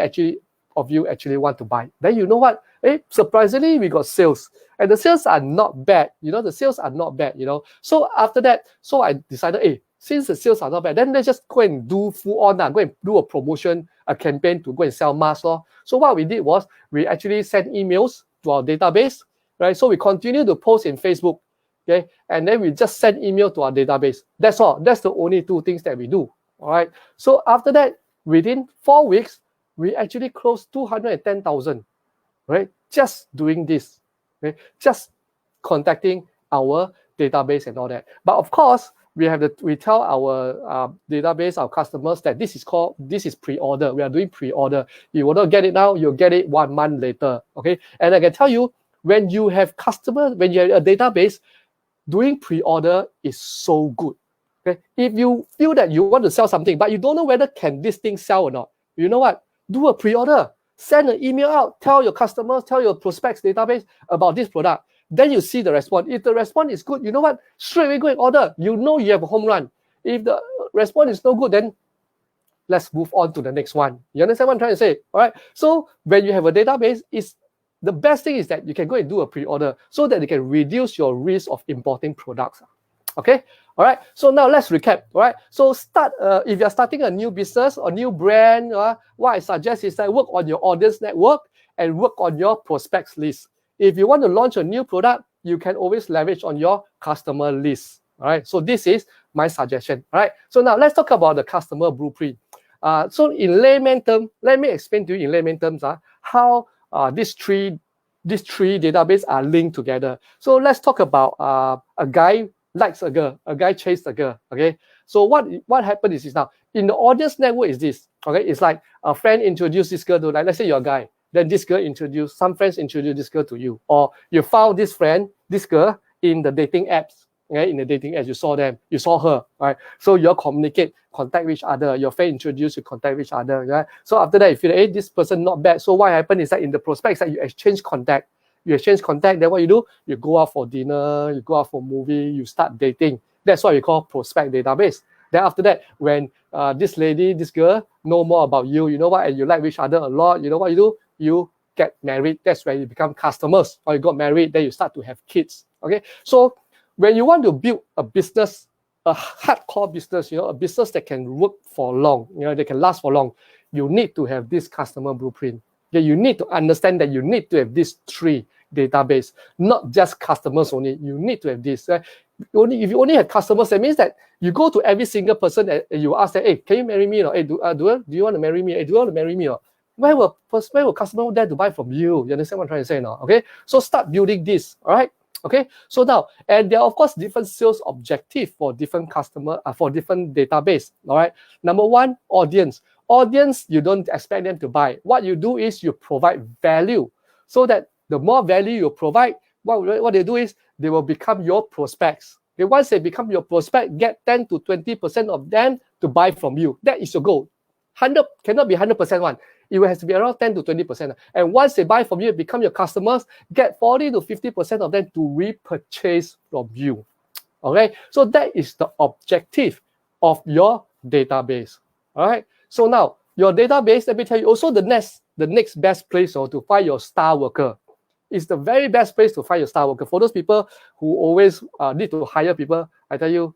B: of you actually want to buy? Then you know what? Surprisingly, we got sales. And the sales are not bad. The sales are not bad, So after that, I decided, since the sales are not bad, then let's just go and do full on, go and do a promotion, a campaign to go and sell masks. So what we did was we actually sent emails to our database, right? So we continue to post in Facebook, okay? And then we just send email to our database. That's all. That's the only two things that we do, all right? So after that, within 4 weeks, we actually closed 210,000, right? Just doing this, okay? Just contacting our database and all that. But of course, we tell our database, our customers that this is pre-order. We are doing pre-order. You will not get it now, you'll get it 1 month later. Okay. And I can tell you, when you have customers, when you have a database, doing pre-order is so good. Okay. If you feel that you want to sell something, but you don't know whether can this thing sell or not, you know what? Do a pre-order. Send an email out, tell your customers, tell your prospects database about this product. Then you see the response. If the response is good, you know what? Straight away go and order. You know you have a home run. If the response is no good, then let's move on to the next one. You understand what I'm trying to say? All right. So when you have a database, the best thing is that you can go and do a pre-order so that you can reduce your risk of importing products. Okay. All right. So now let's recap. All right. So if you're starting a new business or new brand, what I suggest is that work on your audience network and work on your prospects list. If you want to launch a new product, you can always leverage on your customer list. All right. So this is my suggestion. All right. So now let's talk about the customer blueprint. So in layman terms, let me explain to you in layman terms how these three databases are linked together. So let's talk about a guy likes a girl, a guy chases a girl. Okay. So what happens is now in the audience network is this. Okay. It's like a friend introduced this girl to, like, let's say you're a guy. Then this girl some friends introduce this girl to you. Or you found this girl in the dating apps. Okay? In the dating apps, you saw her, right? So you contact each other. Your friend introduce you, contact each other, right? So after that, you feel, hey, this person not bad. So what happened is that in the prospects, that you exchange contact. Then what you do? You go out for dinner, you go out for movie, you start dating. That's what we call prospect database. Then after that, when this girl know more about you, you know what, and you like each other a lot, you know what you do? You get married. That's when you become customers. Or you got married, then you start to have kids. Okay. So when you want to build a business, a hardcore business, a business that can work for long, they can last for long, you need to have this customer blueprint. Okay? You need to understand that you need to have these three database, not just customers only. You need to have this. If you only have customers, that means that you go to every single person and you ask them, hey, can you marry me? Or hey, do you want to marry me? Hey, do you want to marry me? Or where will customer dare to buy from you? You understand what I'm trying to say now? Okay, so start building this. All right. Okay, so now, and there are of course different sales objectives for different customer, for different database. All right. Number one, audience. Audience, you don't expect them to buy. What you do is you provide value, so that the more value you provide, what they do is they will become your prospects. Okay, once they become your prospect, get 10 to 20% of them to buy from you. That is your goal. 100 cannot be 100% one. It has to be around 10 to 20%. And once they buy from you, become your customers, get 40 to 50% of them to repurchase from you. Okay, so that is the objective of your database. All right. So now your database, let me tell you also the next best place to find your star worker. It's the very best place to find your star worker. For those people who always need to hire people, I tell you,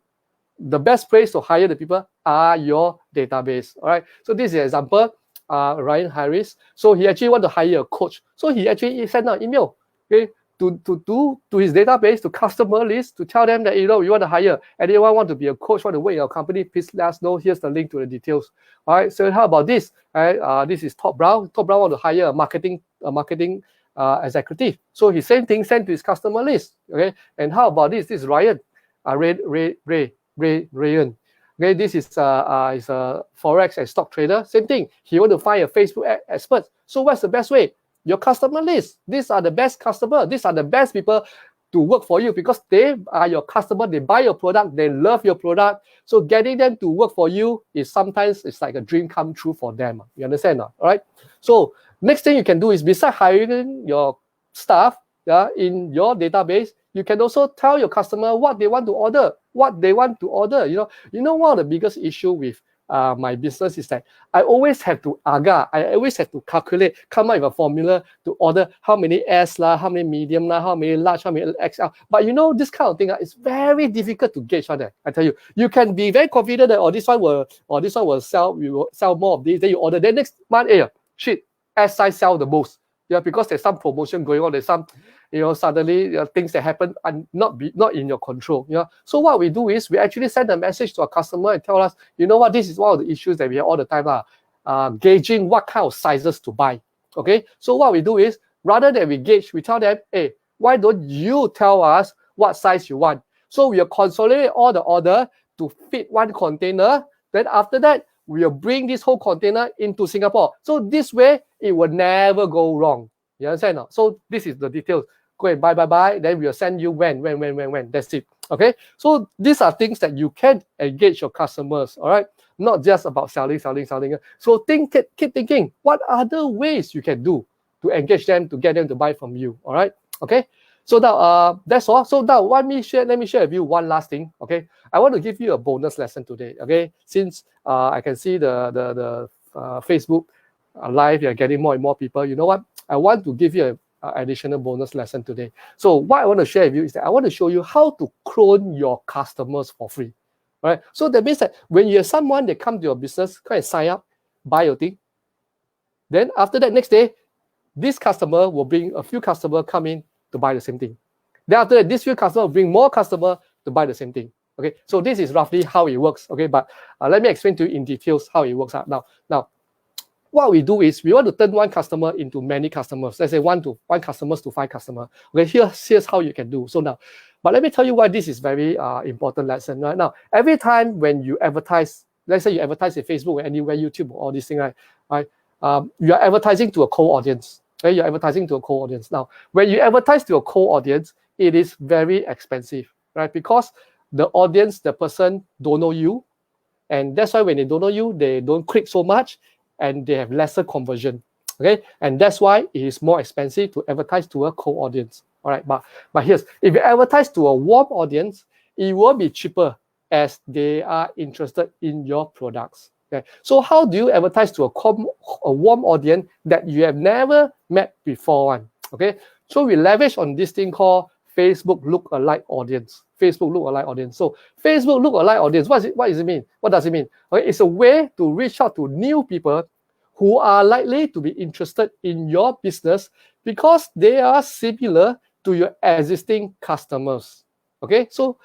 B: the best place to hire the people are your database. All right. So this is an example. Ryan Harris. So he actually want to hire a coach. So he actually sent out email, okay, to his database, to customer list, to tell them that you want to hire. Anyone want to be a coach, want to work in your company, please let us know. Here's the link to the details. All right. So how about this? All right. This is Todd Brown. Todd Brown want to hire a marketing executive. So he same thing sent to his customer list. Okay. And how about this? This is Ryan. Ryan. Okay, this is a forex and stock trader. Same thing. He want to find a Facebook expert. So what's the best way? Your customer list. These are the best customers. These are the best people to work for you because they are your customer. They buy your product. They love your product. So getting them to work for you is sometimes it's like a dream come true for them. You understand? All right. So next thing you can do is besides hiring your staff in your database, you can also tell your customer what they want to order. You know, one of the biggest issue with my business is that I always have to calculate, come up with a formula to order how many S lah, how many medium lah, how many large, how many XL. But you know, this kind of thing it's very difficult to gauge on that. I tell you, you can be very confident that this one will sell. We will sell more of this. Then you order. Then next month, S size sell the most. Yeah, because there's some promotion going on. There's some, suddenly things that happen and not in your control. So what we do is we actually send a message to our customer and tell us, you know what, this is one of the issues that we have all the time, gauging what kind of sizes to buy. Okay, so what we do is rather than we gauge, we tell them, hey, why don't you tell us what size you want? So we'll consolidate all the order to fit one container. Then after that, we'll bring this whole container into Singapore. So this way, it will never go wrong. You understand? So this is the details. Go and buy. Then we'll send you when. That's it. Okay. So these are things that you can engage your customers. All right. Not just about selling. So keep thinking. What other ways you can do to engage them, to get them to buy from you? All right. Okay. So now that's all. So now let me share with you one last thing. Okay. I want to give you a bonus lesson today. Okay. Since I can see the Facebook live, you're getting more and more people. You know what? I want to give you an additional bonus lesson today. So what I want to share with you is that I want to show you how to clone your customers for free. All right. So that means that when you have someone that come to your business, come and sign up, buy your thing. Then after that, next day, this customer will bring a few customers come in to buy the same thing. Then after that, this few customers bring more customers to buy the same thing. Okay, so this is roughly how it works. Okay, but let me explain to you in details how it works out. Now, what we do is we want to turn one customer into many customers. Let's say one customers to 5 customers. Okay, here's how you can do. So now, but let me tell you why this is very important lesson. Right now, every time when you advertise, let's say you advertise in Facebook or anywhere, YouTube or all these things, right? You are advertising to a cold audience. Okay, you're advertising to a cold audience. Now, when you advertise to a cold audience, it is very expensive, right? Because the audience, the person don't know you, and that's why when they don't know you, they don't click so much, and they have lesser conversion. Okay, and that's why it is more expensive to advertise to a cold audience. All right, but here's, if you advertise to a warm audience, it will be cheaper as they are interested in your products. Okay, so how do you advertise to a warm audience that you have never met before? Okay, so we leverage on this thing called Facebook lookalike audience. Facebook lookalike audience. So Facebook lookalike audience, what does it mean? What does it mean? Okay, it's a way to reach out to new people who are likely to be interested in your business because they are similar to your existing customers. Okay, so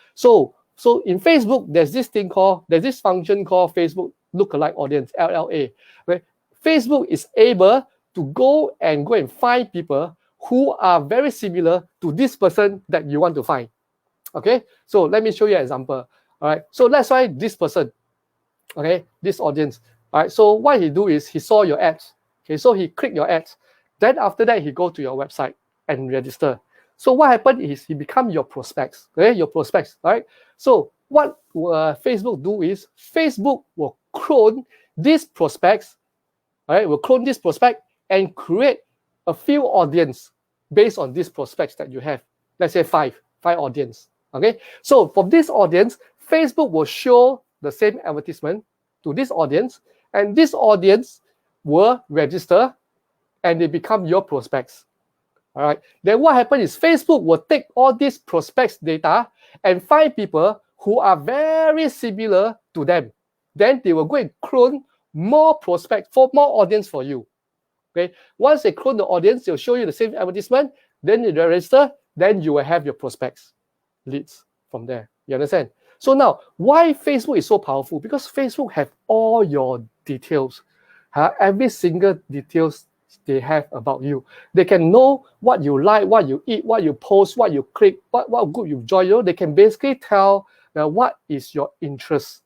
B: in Facebook, there's this function called Facebook lookalike audience, LLA. Okay? Facebook is able to go and find people who are very similar to this person that you want to find. Okay, so let me show you an example. All right, so let's try this person. Okay, this audience. All right, so what he do is he saw your ads. Okay, so he clicked your ads. Then after that, he go to your website and register. So what happened is he become your prospects. Okay, your prospects. All right. So what Facebook do is Facebook will clone these prospects. All right, will clone this prospect and create a few audience based on these prospects that you have. Let's say five audience. Okay, so from this audience, Facebook will show the same advertisement to this audience, and this audience will register and they become your prospects. All right, then what happens is Facebook will take all these prospects data and find people who are very similar to them. Then they will go and clone more prospects for more audience for you. Okay. Once they clone the audience, they'll show you the same advertisement. Then you register. Then you will have your prospects, leads from there. You understand? So now, why Facebook is so powerful? Because Facebook have all your details, every single details they have about you. They can know what you like, what you eat, what you post, what you click, what group you join. You know, they can basically tell what is your interest.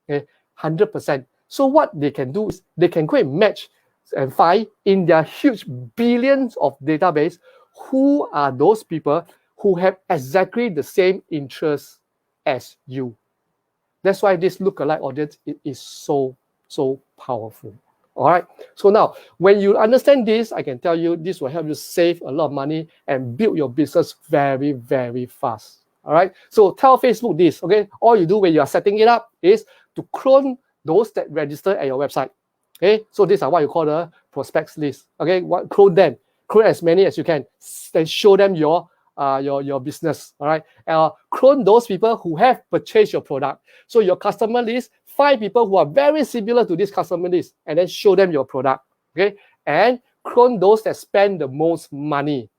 B: Okay, 100%. So what they can do is they can go and match and find in their huge billions of database who are those people who have exactly the same interests as you. That's why this lookalike audience is so powerful. All right. So now, when you understand this, I can tell you this will help you save a lot of money and build your business very, very fast. All right. So tell Facebook this. Okay. All you do when you are setting it up is to clone those that register at your website. Okay. So these are what you call the prospects list. Okay. Clone them. Clone as many as you can. Then show them your business. All right. Clone those people who have purchased your product. So your customer list, 5 people who are very similar to this customer list, and then show them your product. Okay. And clone those that spend the most money.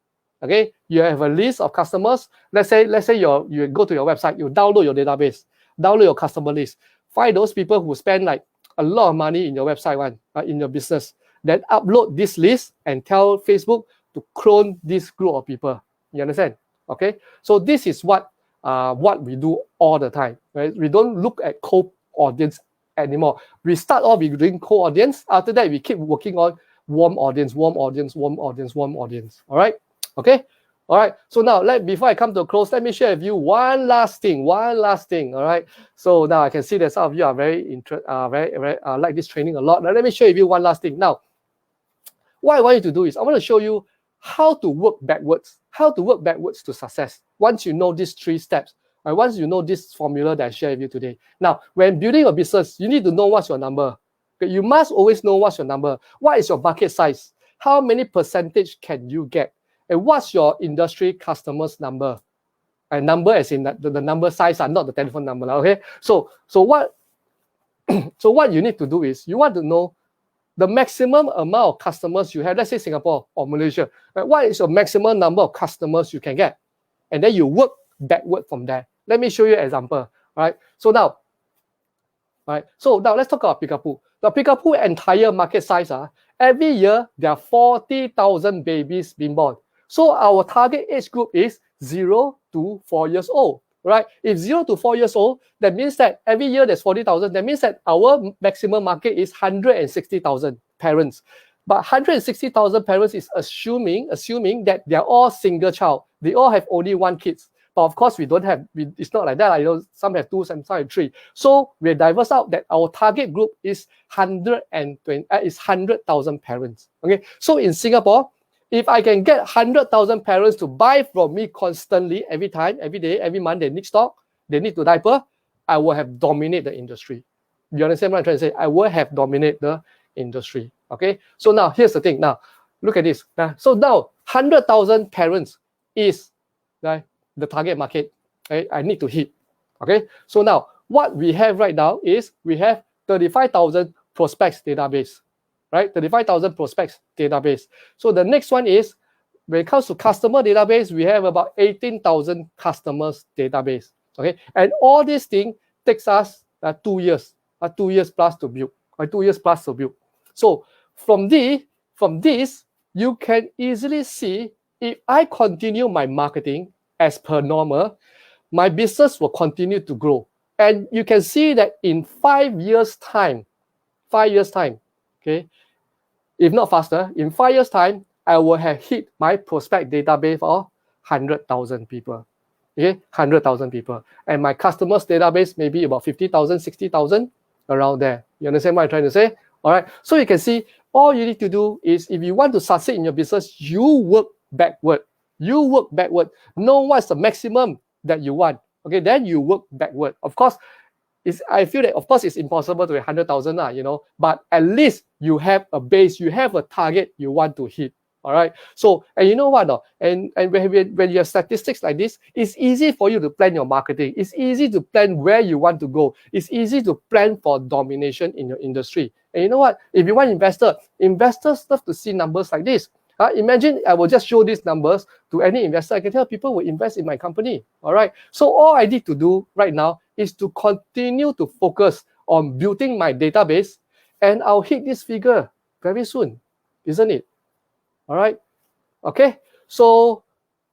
B: Okay. You have a list of customers. Let's say you go to your website, you download your database, download your customer list. Find those people who spend like a lot of money in your website, in your business. Then upload this list and tell Facebook to clone this group of people. You understand? Okay. So this is what we do all the time. Right? We don't look at cold audience anymore. We start off with doing cold audience. After that, we keep working on warm audience, warm audience, warm audience, warm audience. All right. Okay. All right. So now, before I come to a close, let me share with you one last thing. All right. So now I can see that some of you are very like this training a lot. Now let me share with you one last thing. Now, what I want you to do is I want to show you how to work backwards. How to work backwards to success. Once you know these 3 steps, and once you know this formula that I share with you today. Now, when building a business, you need to know what's your number. Okay? You must always know what's your number. What is your market size? How many percentage can you get? And what's your industry customers number? And number as in the number size, not the telephone number. Okay. So what you need to do is you want to know the maximum amount of customers you have. Let's say Singapore or Malaysia. Right? What is your maximum number of customers you can get? And then you work backward from there. Let me show you an example. All right. So now let's talk about Peekapoo. The Peekapoo entire market size, every year there are 40,000 babies being born. So our target age group is 0 to 4 years old, right? If 0 to 4 years old, that means that every year there's 40,000. That means that our maximum market is 160,000 parents. But 160,000 parents is assuming that they're all single child. They all have only 1 kid. But of course, it's not like that. Some have 2, some have 3. So we diverse out that our target group is 100,000 parents. Okay. So in Singapore, if I can get 100,000 parents to buy from me constantly, every time, every day, every month, they need stock, they need to diaper, I will have dominated the industry. You understand what I'm trying to say? I will have dominated the industry. Okay. So now here's the thing. Now look at this. So now 100,000 parents is the target market. Okay? I need to hit. Okay. So now what we have right now is we have 35,000 prospects database. Right, 35,000 prospects database. So the next one is, when it comes to customer database, we have about 18,000 customers database. Okay, and all these things takes us 2 years, 2 years plus to build, or 2 years plus to build. So from this, you can easily see if I continue my marketing as per normal, my business will continue to grow. And you can see that in 5 years' time, okay, if not faster, in 5 years' time, I will have hit my prospect database of 100,000 people. Okay, 100,000 people. And my customers database may be about 50,000, 60,000, around there. You understand what I'm trying to say? All right. So you can see, all you need to do is, if you want to succeed in your business, you work backward. Know what's the maximum that you want. Okay, then you work backward. Of course, I feel that, of course, it's impossible to have 100,000, but at least you have a base, you have a target you want to hit. All right. So, and you know what? No? And when you have statistics like this, it's easy for you to plan your marketing. It's easy to plan where you want to go. It's easy to plan for domination in your industry. And you know what? If you want investors love to see numbers like this. Imagine I will just show these numbers to any investor. I can tell people will invest in my company. All right. So all I need to do right now is to continue to focus on building my database, and I'll hit this figure very soon, isn't it? All right. Okay. So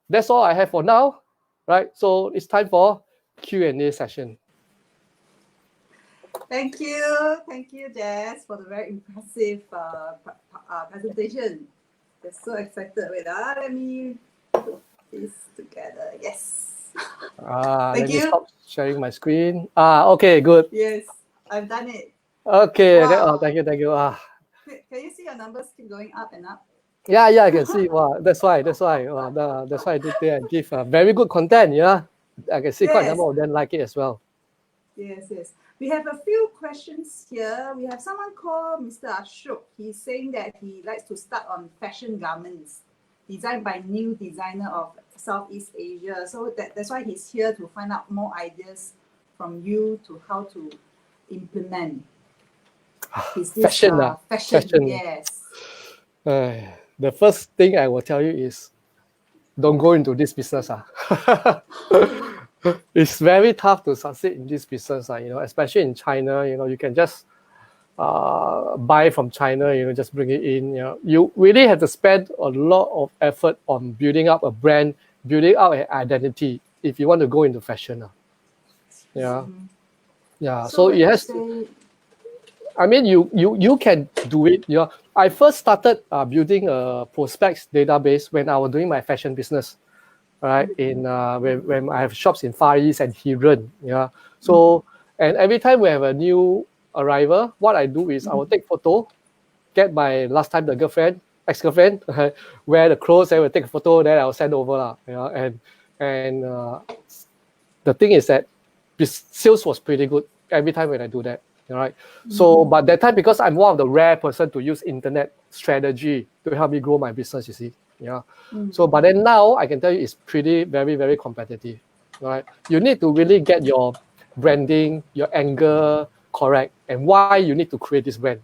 B: that's all I have for now. Right. So it's time for Q&A session.
A: Thank you, Jess, for the very impressive presentation. They're so excited. Wait, let me put this together. Yes.
B: Let me stop sharing my screen. Okay, good.
A: Yes, I've done it.
B: Okay.
A: Wow.
B: Thank you.
A: Can you see your numbers keep going up and up?
B: Yeah, I can see. Wow, that's why. That's why I did there and give very good content. Yeah, I can see quite a number of them like it as well.
A: Yes. We have a few questions here. We have someone called Mr. Ashok. He's saying that he likes to start on fashion garments designed by new designer of Southeast Asia. So that's why he's here to find out more ideas from you to how to implement.
B: Fashion.
A: Yes.
B: The first thing I will tell you is don't go into this business. It's very tough to succeed in this business, especially in China. You can just buy from China, just bring it in. You really have to spend a lot of effort on building up a brand, building up an identity if you want to go into fashion. Yeah. So it has to, I mean, you can do it. I first started building a prospects database when I was doing my fashion business, right? In when I have shops in Far East and Heeren. Yeah. So and every time we have a new arrival, what I do is I will take photo, get my last time the ex-girlfriend, wear the clothes, I will take a photo, then I'll send over. And the thing is that sales was pretty good every time when I do that. All right. So, but that time, because I'm one of the rare person to use internet strategy to help me grow my business, you see. Yeah. So, but then now I can tell you it's pretty, very, very competitive. Right. You need to really get your branding, your angle correct, and why you need to create this brand.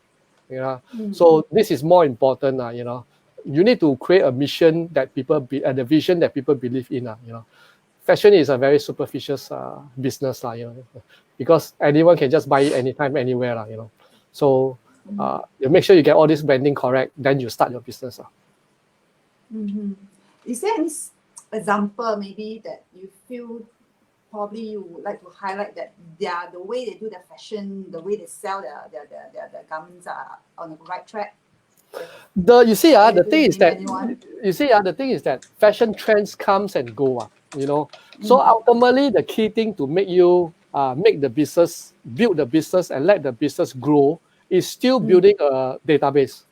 B: So this is more important. You need to create a mission that the vision that people believe in. Fashion is a very superficial business, because anyone can just buy it anytime, anywhere, So you make sure you get all this branding correct, then you start your business.
A: Is there any example maybe that you feel probably you would like to highlight that the way they do the fashion, the way they sell their garments are on the right track?
B: The thing is that fashion trends comes and go. So ultimately the key thing to make you build the business and let the business grow is still building a database.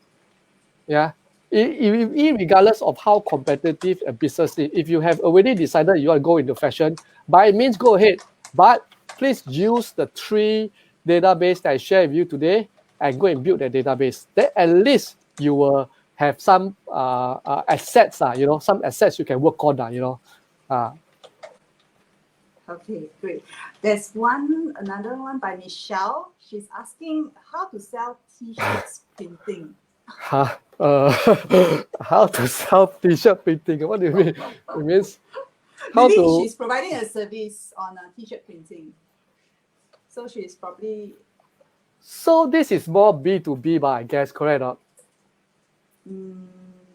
B: Yeah. Regardless of how competitive a business is, if you have already decided you want to go into fashion, by all means go ahead. But please use the 3 database that I share with you today and go and build that database. Then at least you will have some assets, some assets you can work on,
A: Okay, great. There's another one by Michelle. She's asking how to sell t-shirts printing.
B: How to sell t-shirt printing? What do you mean? It means
A: she's providing a service on t-shirt printing. So she's probably.
B: So this is more B2B, I guess, correct?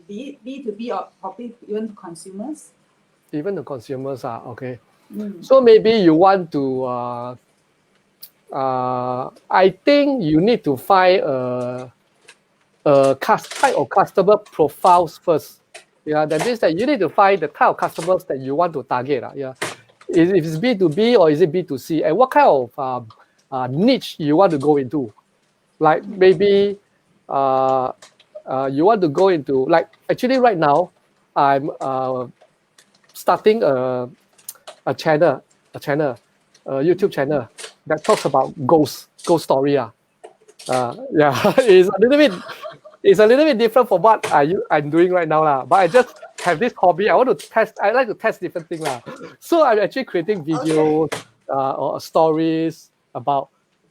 A: B2B or probably even to consumers.
B: Even the consumers are okay. So maybe you want to. I think you need to find type of customer profiles first. Yeah, that means that you need to find the type of customers that you want to target. If it's B2B or is it B2C, and what kind of niche you want to go into? Like maybe you want to go into, like, actually right now I'm starting a YouTube channel that talks about ghost story. It's a little bit it's a little bit different from what I'm doing right now lah. But I just have this hobby. I want to test. I like to test different things lah. So I'm actually creating videos or stories about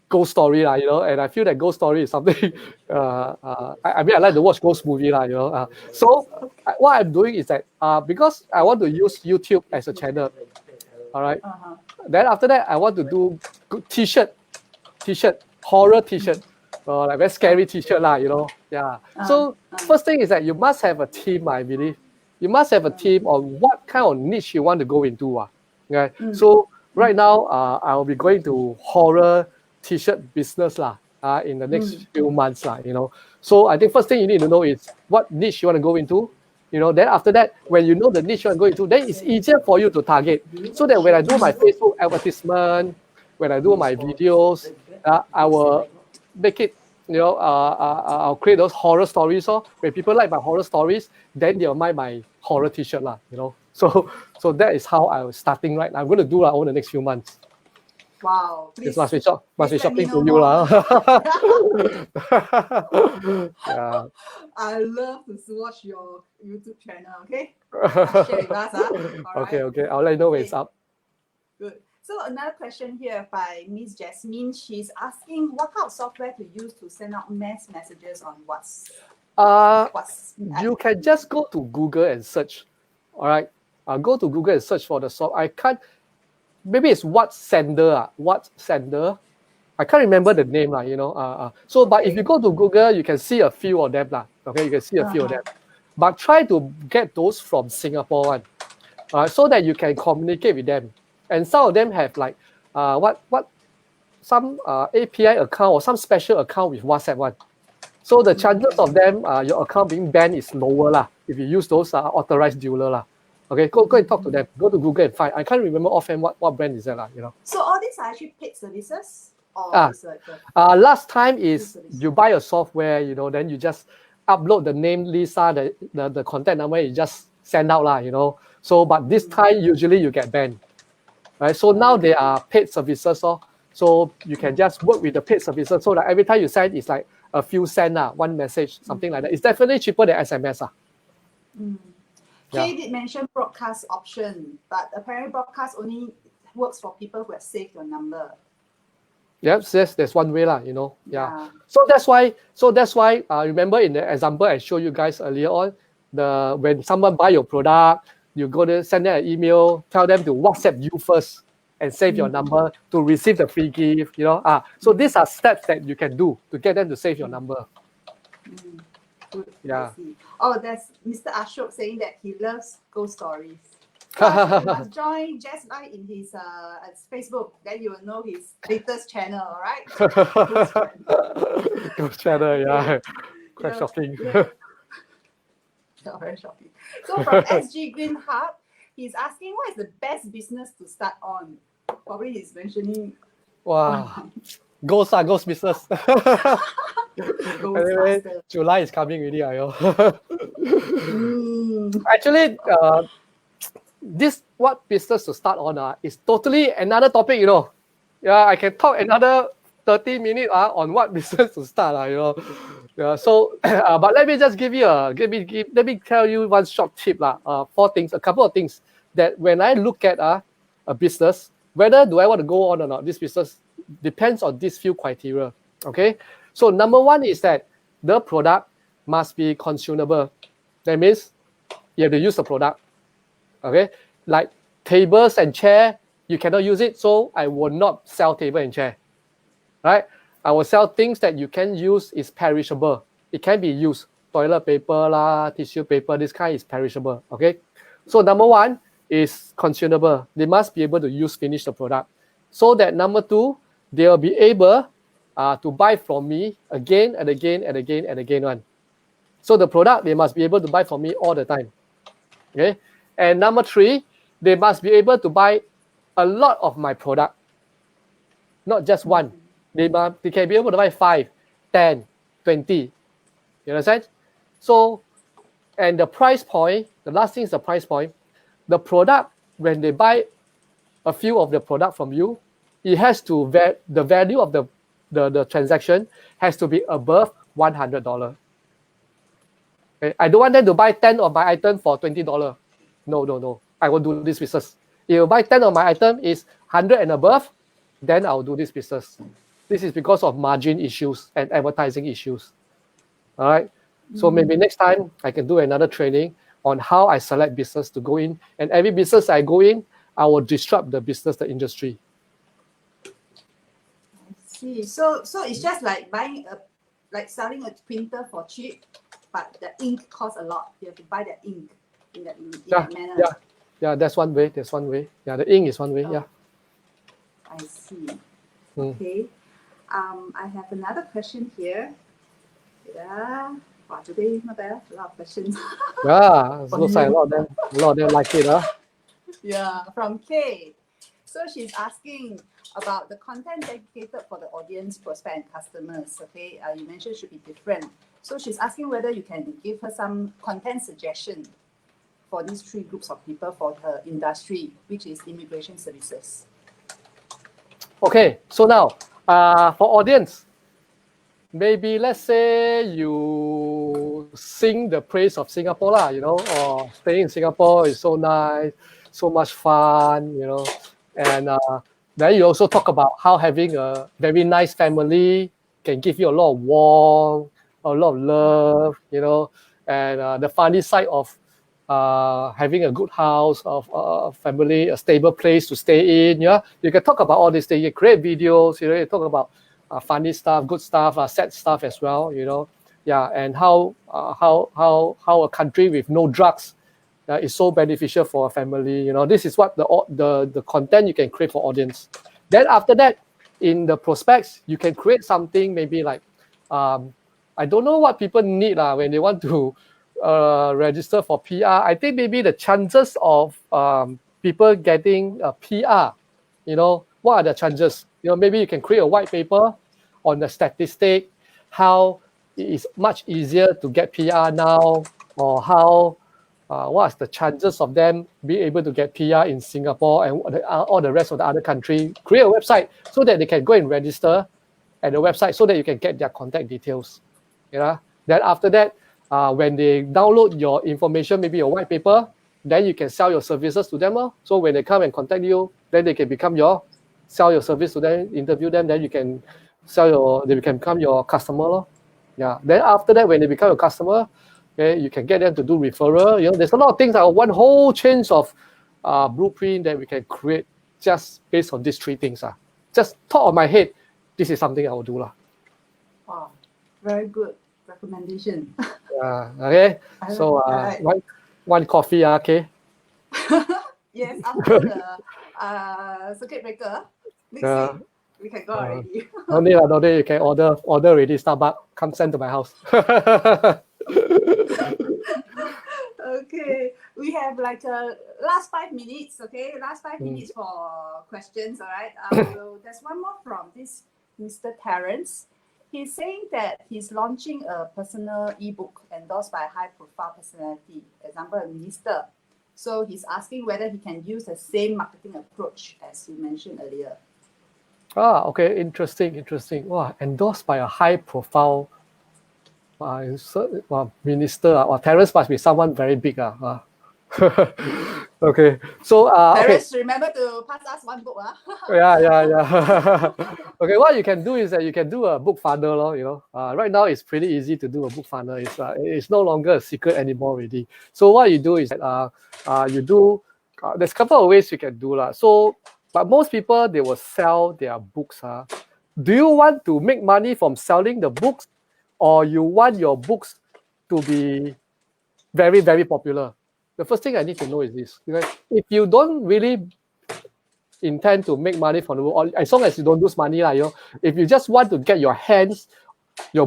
B: ghost story lah. And I feel that ghost story is something. I mean, I like to watch ghost movie lah. So what I'm doing is that because I want to use YouTube as a channel. All right. Then after that, I want to do t-shirt, horror t-shirt. Like very scary t-shirt lah, Yeah. So first thing is that you must have a team, I believe. You must have a team on what kind of niche you want to go into. Okay. So right now, I will be going to horror t-shirt business lah. In the next few months lah, So I think first thing you need to know is what niche you want to go into. Then after that, when you know the niche you want to go into, then it's easier for you to target. So that when I do my Facebook advertisement, when I do my videos, I will make it, I'll create those horror stories. When people like my horror stories, then they'll buy my horror t-shirt lah, So that is how I'm starting right now. I'm going to do over the next few months.
A: Wow.
B: It must be shopping to you lah. Yeah.
A: I love to watch your YouTube channel, okay? Share with us, All
B: Okay,
A: right.
B: okay. I'll let you know when it's up.
A: Good. So another question here by Miss Jasmine. She's asking what kind of software to use to send out mass messages on WhatsApp.
B: You can just go to Google and search. All right. Go to Google and search for the software. Maybe it's WhatsSender. WhatsSender. I can't remember the name lah. But if you go to Google, you can see a few of them lah. Okay, you can see a few of them. But try to get those from Singapore one, so that you can communicate with them. And some of them have like some API account or some special account with WhatsApp one. So the chances of them your account being banned is lower lah if you use those authorized dealer lah. Okay, go and talk to them. Go to Google and find. I can't remember offhand what brand is that lah.
A: So all these are actually paid services, or is it
B: last time is you buy a software, then you just upload the name Lisa, the contact number, you just send out lah, So but this time usually you get banned. Right, so now they are paid services, so you can just work with the paid services. So that every time you send, it's like a few cents, one message, something like that. It's definitely cheaper than SMS.
A: Kay did mention broadcast option, but apparently broadcast only works for people who have saved your number.
B: Yes, there's one way lah, Yeah. So that's why. Remember in the example I showed you guys earlier on, when someone buy your product, you go to send them an email, tell them to WhatsApp you first and save your number to receive the free gift. So these are steps that you can do to get them to save your number.
A: Good.
B: Yeah.
A: Oh, that's Mr. Ashok saying that he loves ghost stories. You must join Jess Lai in his Facebook, then you will know his latest channel, all right?
B: Ghost channel, yeah. Quite shocking.
A: Very shocking. So from SG Green Hub, he's asking what is the best business to start on? Probably he's mentioning.
B: Wow. Ghost business. Anyway, July is coming already, Actually, what business to start on is totally another topic, Yeah, I can talk another 30 minutes on what business to start, Yeah, so, but let me just let me tell you one short tip, a couple of things that when I look at a business, whether do I want to go on or not, this business depends on these few criteria, okay? So number one is that the product must be consumable. That means you have to use the product, okay? Like tables and chair, you cannot use it, so I will not sell table and chair, right? I will sell things that you can use is perishable. It can be used. Toilet paper, tissue paper, this kind is perishable, okay? So number one is consumable. They must be able to finish the product. So that number two, they will be able to buy from me again and again and again and again one. So the product, they must be able to buy from me all the time, okay? And number three, they must be able to buy a lot of my product, not just one. They can be able to buy 5, 10, 20. You understand? So, and the price point, the last thing is the price point. The product, when they buy a few of the product from you, it has to, the value of the transaction has to be above $100. Okay? I don't want them to buy 10 of my item for $20. No. I won't do this business. If you buy 10 of my item is 100 and above, then I'll do this business. This is because of margin issues and advertising issues. All right. So maybe next time I can do another training on how I select business to go in. And every business I go in, I will disrupt the business, the industry.
A: I see. So it's just like selling a printer for cheap, but the ink costs a lot. You have to buy the ink in that manner.
B: Yeah, that's one way. Yeah, the ink is one way. Yeah.
A: I see. Okay. I have another question here. Yeah. Wow, today not bad. A lot of questions.
B: Yeah, it looks like a lot of them like it, huh?
A: Yeah, from Kay. So she's asking about the content dedicated for the audience, prospect, and customers. Okay, you mentioned should be different. So she's asking whether you can give her some content suggestion for these three groups of people for her industry, which is immigration services.
B: Okay, so now for audience, maybe let's say you sing the praise of Singapore, lah, or staying in Singapore is so nice, so much fun, and then you also talk about how having a very nice family can give you a lot of warmth, a lot of love, and the funny side of having a good house, of a family, a stable place to stay in. Yeah, you can talk about all these things. You create videos. You talk about funny stuff, good stuff, sad stuff as well. Yeah, and how a country with no drugs is so beneficial for a family. This is what the content you can create for audience. Then after that, in the prospects, you can create something maybe like I don't know what people need when they want to register for PR. I think maybe the chances of people getting a PR, what are the chances? Maybe you can create a white paper on the statistic, how it is much easier to get PR now, or how what's the chances of them being able to get PR in Singapore and all the rest of the other country. Create a website so that they can go and register at the website so that you can get their contact details. Then after that, when they download your information, maybe a white paper, then you can sell your services to them. So when they come and contact you, then they can sell your service to them, interview them, then you can they can become your customer. Yeah. Then after that, when they become a customer, you can get them to do referral. There's a lot of things, one whole chain of blueprint that we can create just based on these three things. Just top of my head, this is something I will do.
A: Wow, very good recommendation.
B: Okay. So one coffee, okay.
A: Yes, after the circuit breaker, next week we can go already.
B: No need. You can order already. Starbucks, come send to my house.
A: Okay, we have like last 5 minutes. Okay, last 5 minutes for questions. All right. So there's one more from this Mr. Terrence. He's saying that he's launching a personal ebook endorsed by a high-profile personality, example, a minister. So he's asking whether he can use the same marketing approach as you mentioned earlier.
B: Okay, interesting. Wow, endorsed by a high-profile minister. Terrence must be someone very big. Okay, so
A: Terrence, remember to pass us one book.
B: Yeah. Okay, what you can do is that you can do a book funnel. Right now it's pretty easy to do a book funnel. It's no longer a secret anymore already. So what you do is that you do. There's a couple of ways you can do . So, but most people they will sell their books. Do you want to make money from selling the books, or you want your books to be very, very popular? The first thing I need to know is this. If you don't really intend to make money from the book, or as long as you don't lose money, if you just want to get your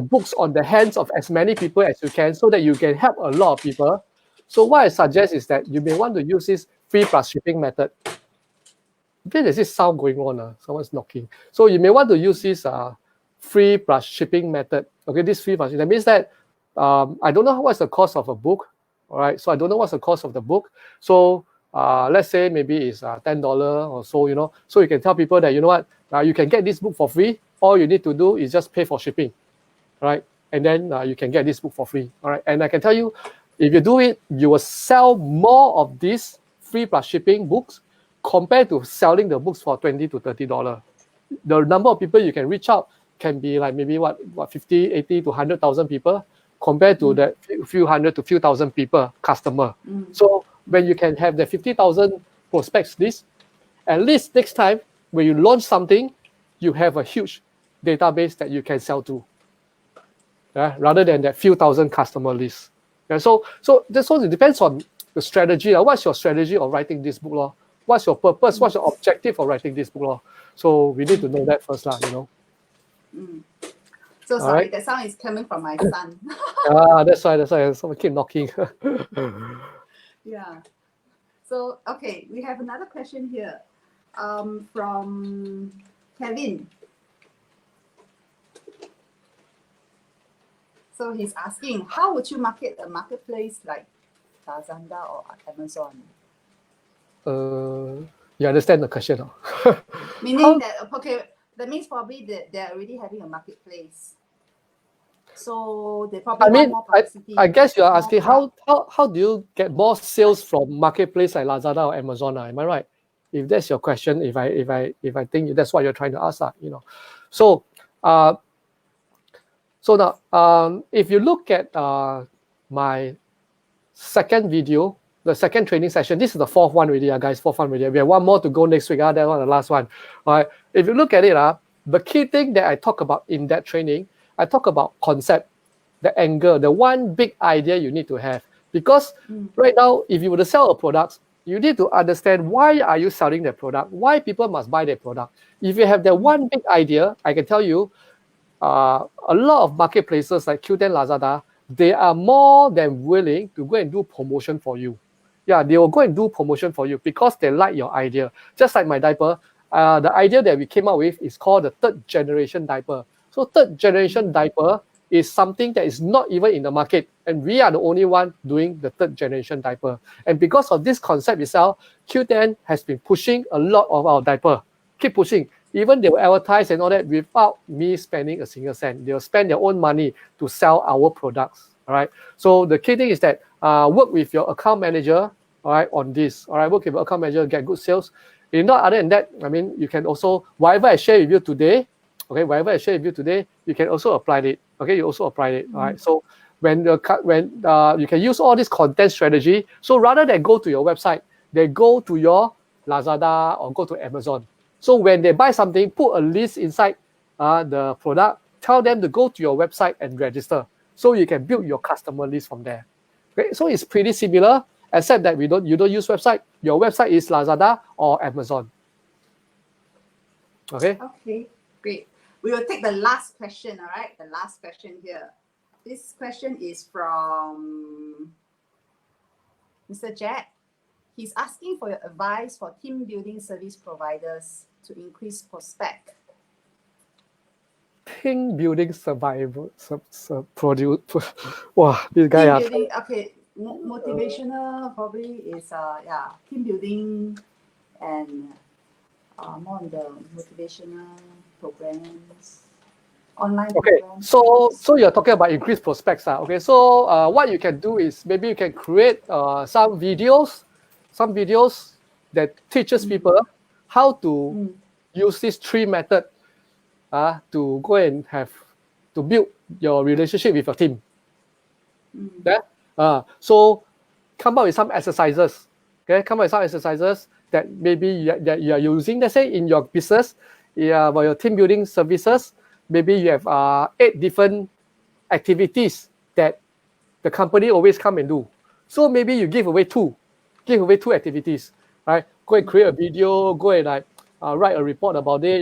B: books on the hands of as many people as you can so that you can help a lot of people. So what I suggest is that you may want to use this free plus shipping method. There's this sound going on. Someone's knocking. So you may want to use this free plus shipping method. Okay, this free plus shipping. That means that I don't know what's the cost of a book. All right, so I don't know what's the cost of the book. So let's say maybe it's $10 or so, So you can tell people that, you know what, you can get this book for free. All you need to do is just pay for shipping, right? and then you can get this book for free. All right, and I can tell you, if you do it, you will sell more of these free plus shipping books compared to selling the books for $20 to $30. The number of people you can reach out can be like maybe what 50, 80 to 100,000 people compared to that few hundred to few thousand people customer. So when you can have the 50,000 prospects list, at least next time when you launch something, you have a huge database that you can sell to, rather than that few thousand customer list. So this one, it depends on the strategy. What's your strategy of writing this book? Lor? What's your purpose? What's your objective of writing this book? Lor? So we need to know that first, you know.
A: So sorry, that sound is coming from my son.
B: That's why. Someone keep knocking.
A: Yeah. So, okay, we have another question here from Kevin. So he's asking, how would you market a marketplace like Lazada or Amazon?
B: You understand the question?
A: Meaning that, okay, that means probably they're already having a marketplace. So they probably want more publicity.
B: I guess you're asking how do you get more sales from marketplace like Lazada or Amazon? Am I right? If that's your question, if I think that's what you're trying to ask, you know. So now if you look at my second video, the second training session, this is the fourth one already, guys. Fourth one already. We have one more to go next week. That one, the last one. All right. If you look at it, the key thing that I talk about in that training, I talk about concept, the angle, the one big idea you need to have. Because right now, if you were to sell a product, you need to understand why are you selling the product, why people must buy the product. If you have that one big idea, I can tell you, a lot of marketplaces like Qoo10, Lazada, they are more than willing to go and do promotion for you. Yeah, they will go and do promotion for you because they like your idea. Just like my diaper, the idea that we came up with is called the third generation diaper. So third generation diaper is something that is not even in the market, and we are the only one doing the third generation diaper. And because of this concept itself, Qoo10 has been pushing a lot of our diaper. Keep pushing. Even they will advertise and all that without me spending a single cent. They'll spend their own money to sell our products. All right. So the key thing is that work with your account manager, all right, on this. All right, work with your account manager, get good sales. Other than that, I mean, you can also, whatever I share with you today, okay, whatever I share with you today, you can also apply it. Okay, you also apply it. All right. So when you can use all this content strategy. So rather than go to your website, they go to your Lazada or go to Amazon. So when they buy something, put a list inside the product. Tell them to go to your website and register, so you can build your customer list from there. Okay, so it's pretty similar, except that you don't use website. Your website is Lazada or Amazon. Okay.
A: Okay, great. We will take the last question. All right, the last question here. This question is from Mr. Jack. He's asking for your advice for team building service providers to increase prospect.
B: Team building survival produce. Wow, this guy.
A: Team building, okay, motivational probably is team building and more on the motivational programs, online programs.
B: So you're talking about increased prospects. Okay, so what you can do is maybe you can create some videos that teaches people how to use this 3 method to go and to build your relationship with your team. So come up with some exercises. Okay, come up with some exercises that maybe you are using. Let's say in your business, for your team building services, maybe you have 8 different activities that the company always come and do. So maybe you give away 2 activities, right? Go and create a video, go and write a report about it,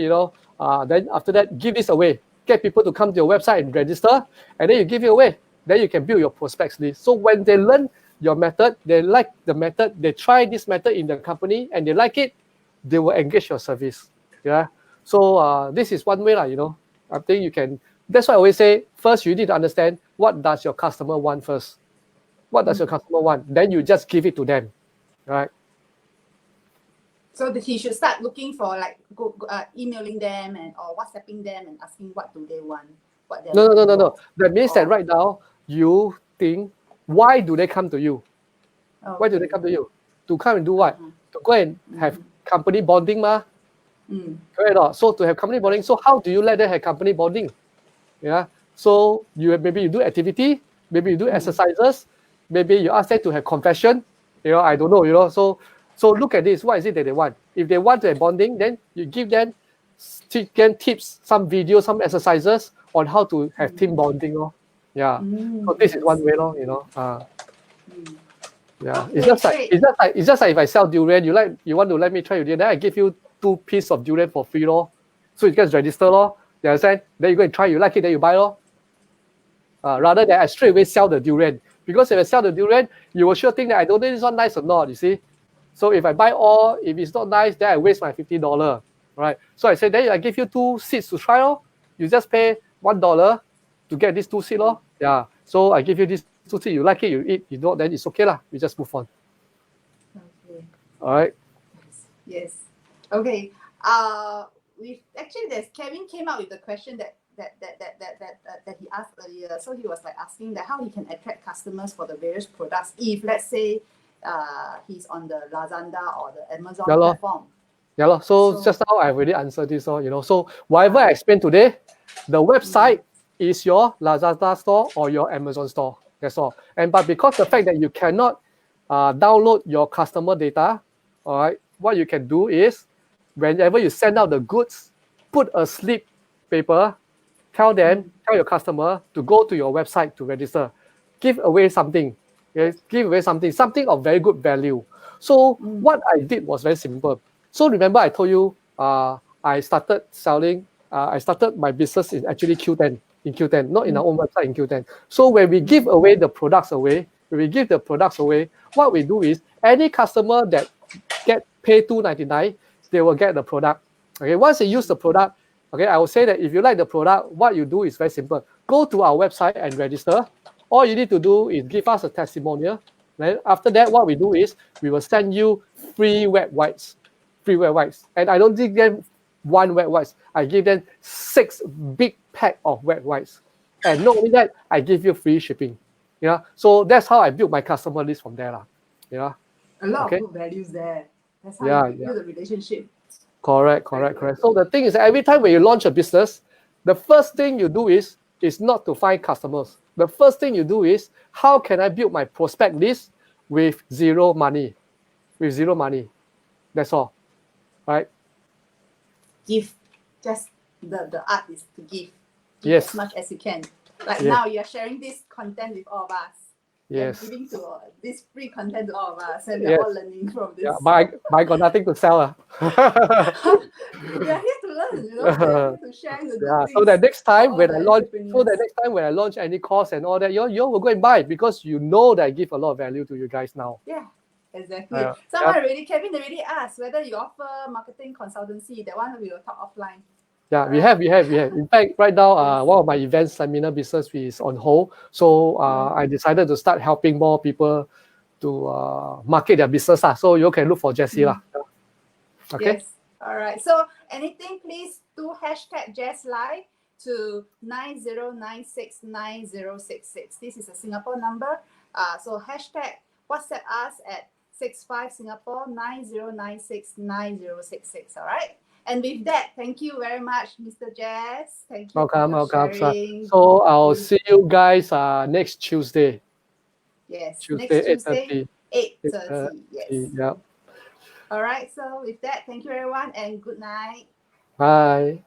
B: then after that, give this away. Get people to come to your website and register, and then you give it away. Then you can build your prospects list. So when they learn your method, they like the method, they try this method in the company and they like it, they will engage your service. Yeah. So this is one way, I think you can. That's why I always say, first you need to understand what does your customer want first. What does your customer want? Then you just give it to them, right?
A: So he should start looking for emailing them or WhatsApping them and asking what do they want. what they're
B: No.
A: looking for.
B: That means that
A: Oh.
B: right now you think, why do they come to you? Why do they
A: Okay.
B: come to you? To come and do what?
A: Uh-huh.
B: To go and have company bonding, ma.
A: Mm.
B: Correct or not? So to have company bonding, so how do you let them have company bonding? Yeah. So maybe you do activity, maybe you do exercises, maybe you ask them to have confession. I don't know. So look at this. What is it that they want? If they want to have bonding, then you give them tips, some videos, some exercises on how to have team bonding. Yeah. So this is one way, yeah.
A: Okay,
B: It's just like
A: great.
B: it's just like if I sell durian, you want to let me try your durian, then I give you 2 pieces of durian for free, so you guys register, You understand? Then you go and try, you like it, then you buy, rather than I straight away sell the durian. Because if I sell the durian, you will sure think that I don't know this one nice or not, you see. So if I buy all, if it's not nice, then I waste my $50, right? So I said, then I give you 2 seeds to try, You just pay $1 to get these 2 seeds, Yeah. So I give you these 2 seeds, you like it, you eat. You don't, then it's okay, We just move on.
A: Okay.
B: All right.
A: Yes. Okay. There's Kevin came out with the question that he asked earlier. So he was like asking that how he can attract customers for the various products if, let's say, he's on the Lazada or the Amazon platform.
B: Yeah. So just now I've already answered this, So whatever I explained today, the website is your Lazada store or your Amazon store. That's all. But because the fact that you cannot download your customer data, all right, what you can do is whenever you send out the goods, put a slip paper, tell your customer to go to your website to register. Give away something. Okay? Give away something of very good value. So what I did was very simple. So remember I told you I started selling, I started my business in actually Q10, not in our own website, in Q10. So when we give away the products away, what we do is any customer that pay $2.99, they will get the product. Okay, once they use the product, okay, I will say that if you like the product, what you do is very simple. Go to our website and register. All you need to do is give us a testimonial. Then after that, what we do is we will send you free wet wipes. And I don't give them 1 wet wipes. I give them 6 big pack of wet wipes. And not only that, I give you free shipping. So that's how I build my customer list from there.
A: A lot of good values there. That's how you build the relationship.
B: Correct. So the thing is, every time when you launch a business, the first thing you do is not to find customers. The first thing you do is, how can I build my prospect list with zero money? That's all. Right?
A: Give. Just the art is to give.
B: Yes.
A: As much as you can. Now you are sharing this content with all of us.
B: Yes.
A: Giving this free content to all of us, and we're all learning from this.
B: Yeah, but I got nothing to sell.
A: We are here to learn, to share the good things.
B: So that next time when I launch any course and all that, you will go and buy because you know that I give a lot of value to you guys now.
A: Yeah, exactly. Kevin already asked whether you offer marketing consultancy. That one we will talk offline.
B: Yeah, we have. In fact, right now, one of my events seminar business is on hold. So I decided to start helping more people to market their business. So you can look for Jessie. Okay.
A: Yes. All right. So anything, please do #JessLive to 90969066. This is a Singapore number. So WhatsApp us at 65 Singapore 90969066. All right. And with that, thank you very much, Mr. Jess. Thank you.
B: Welcome, sir. So I'll see you guys next Tuesday.
A: Yes.
B: Tuesday,
A: next Tuesday, 8:30. Yes.
B: Yeah.
A: All right. So with that, thank you everyone and good night.
B: Bye.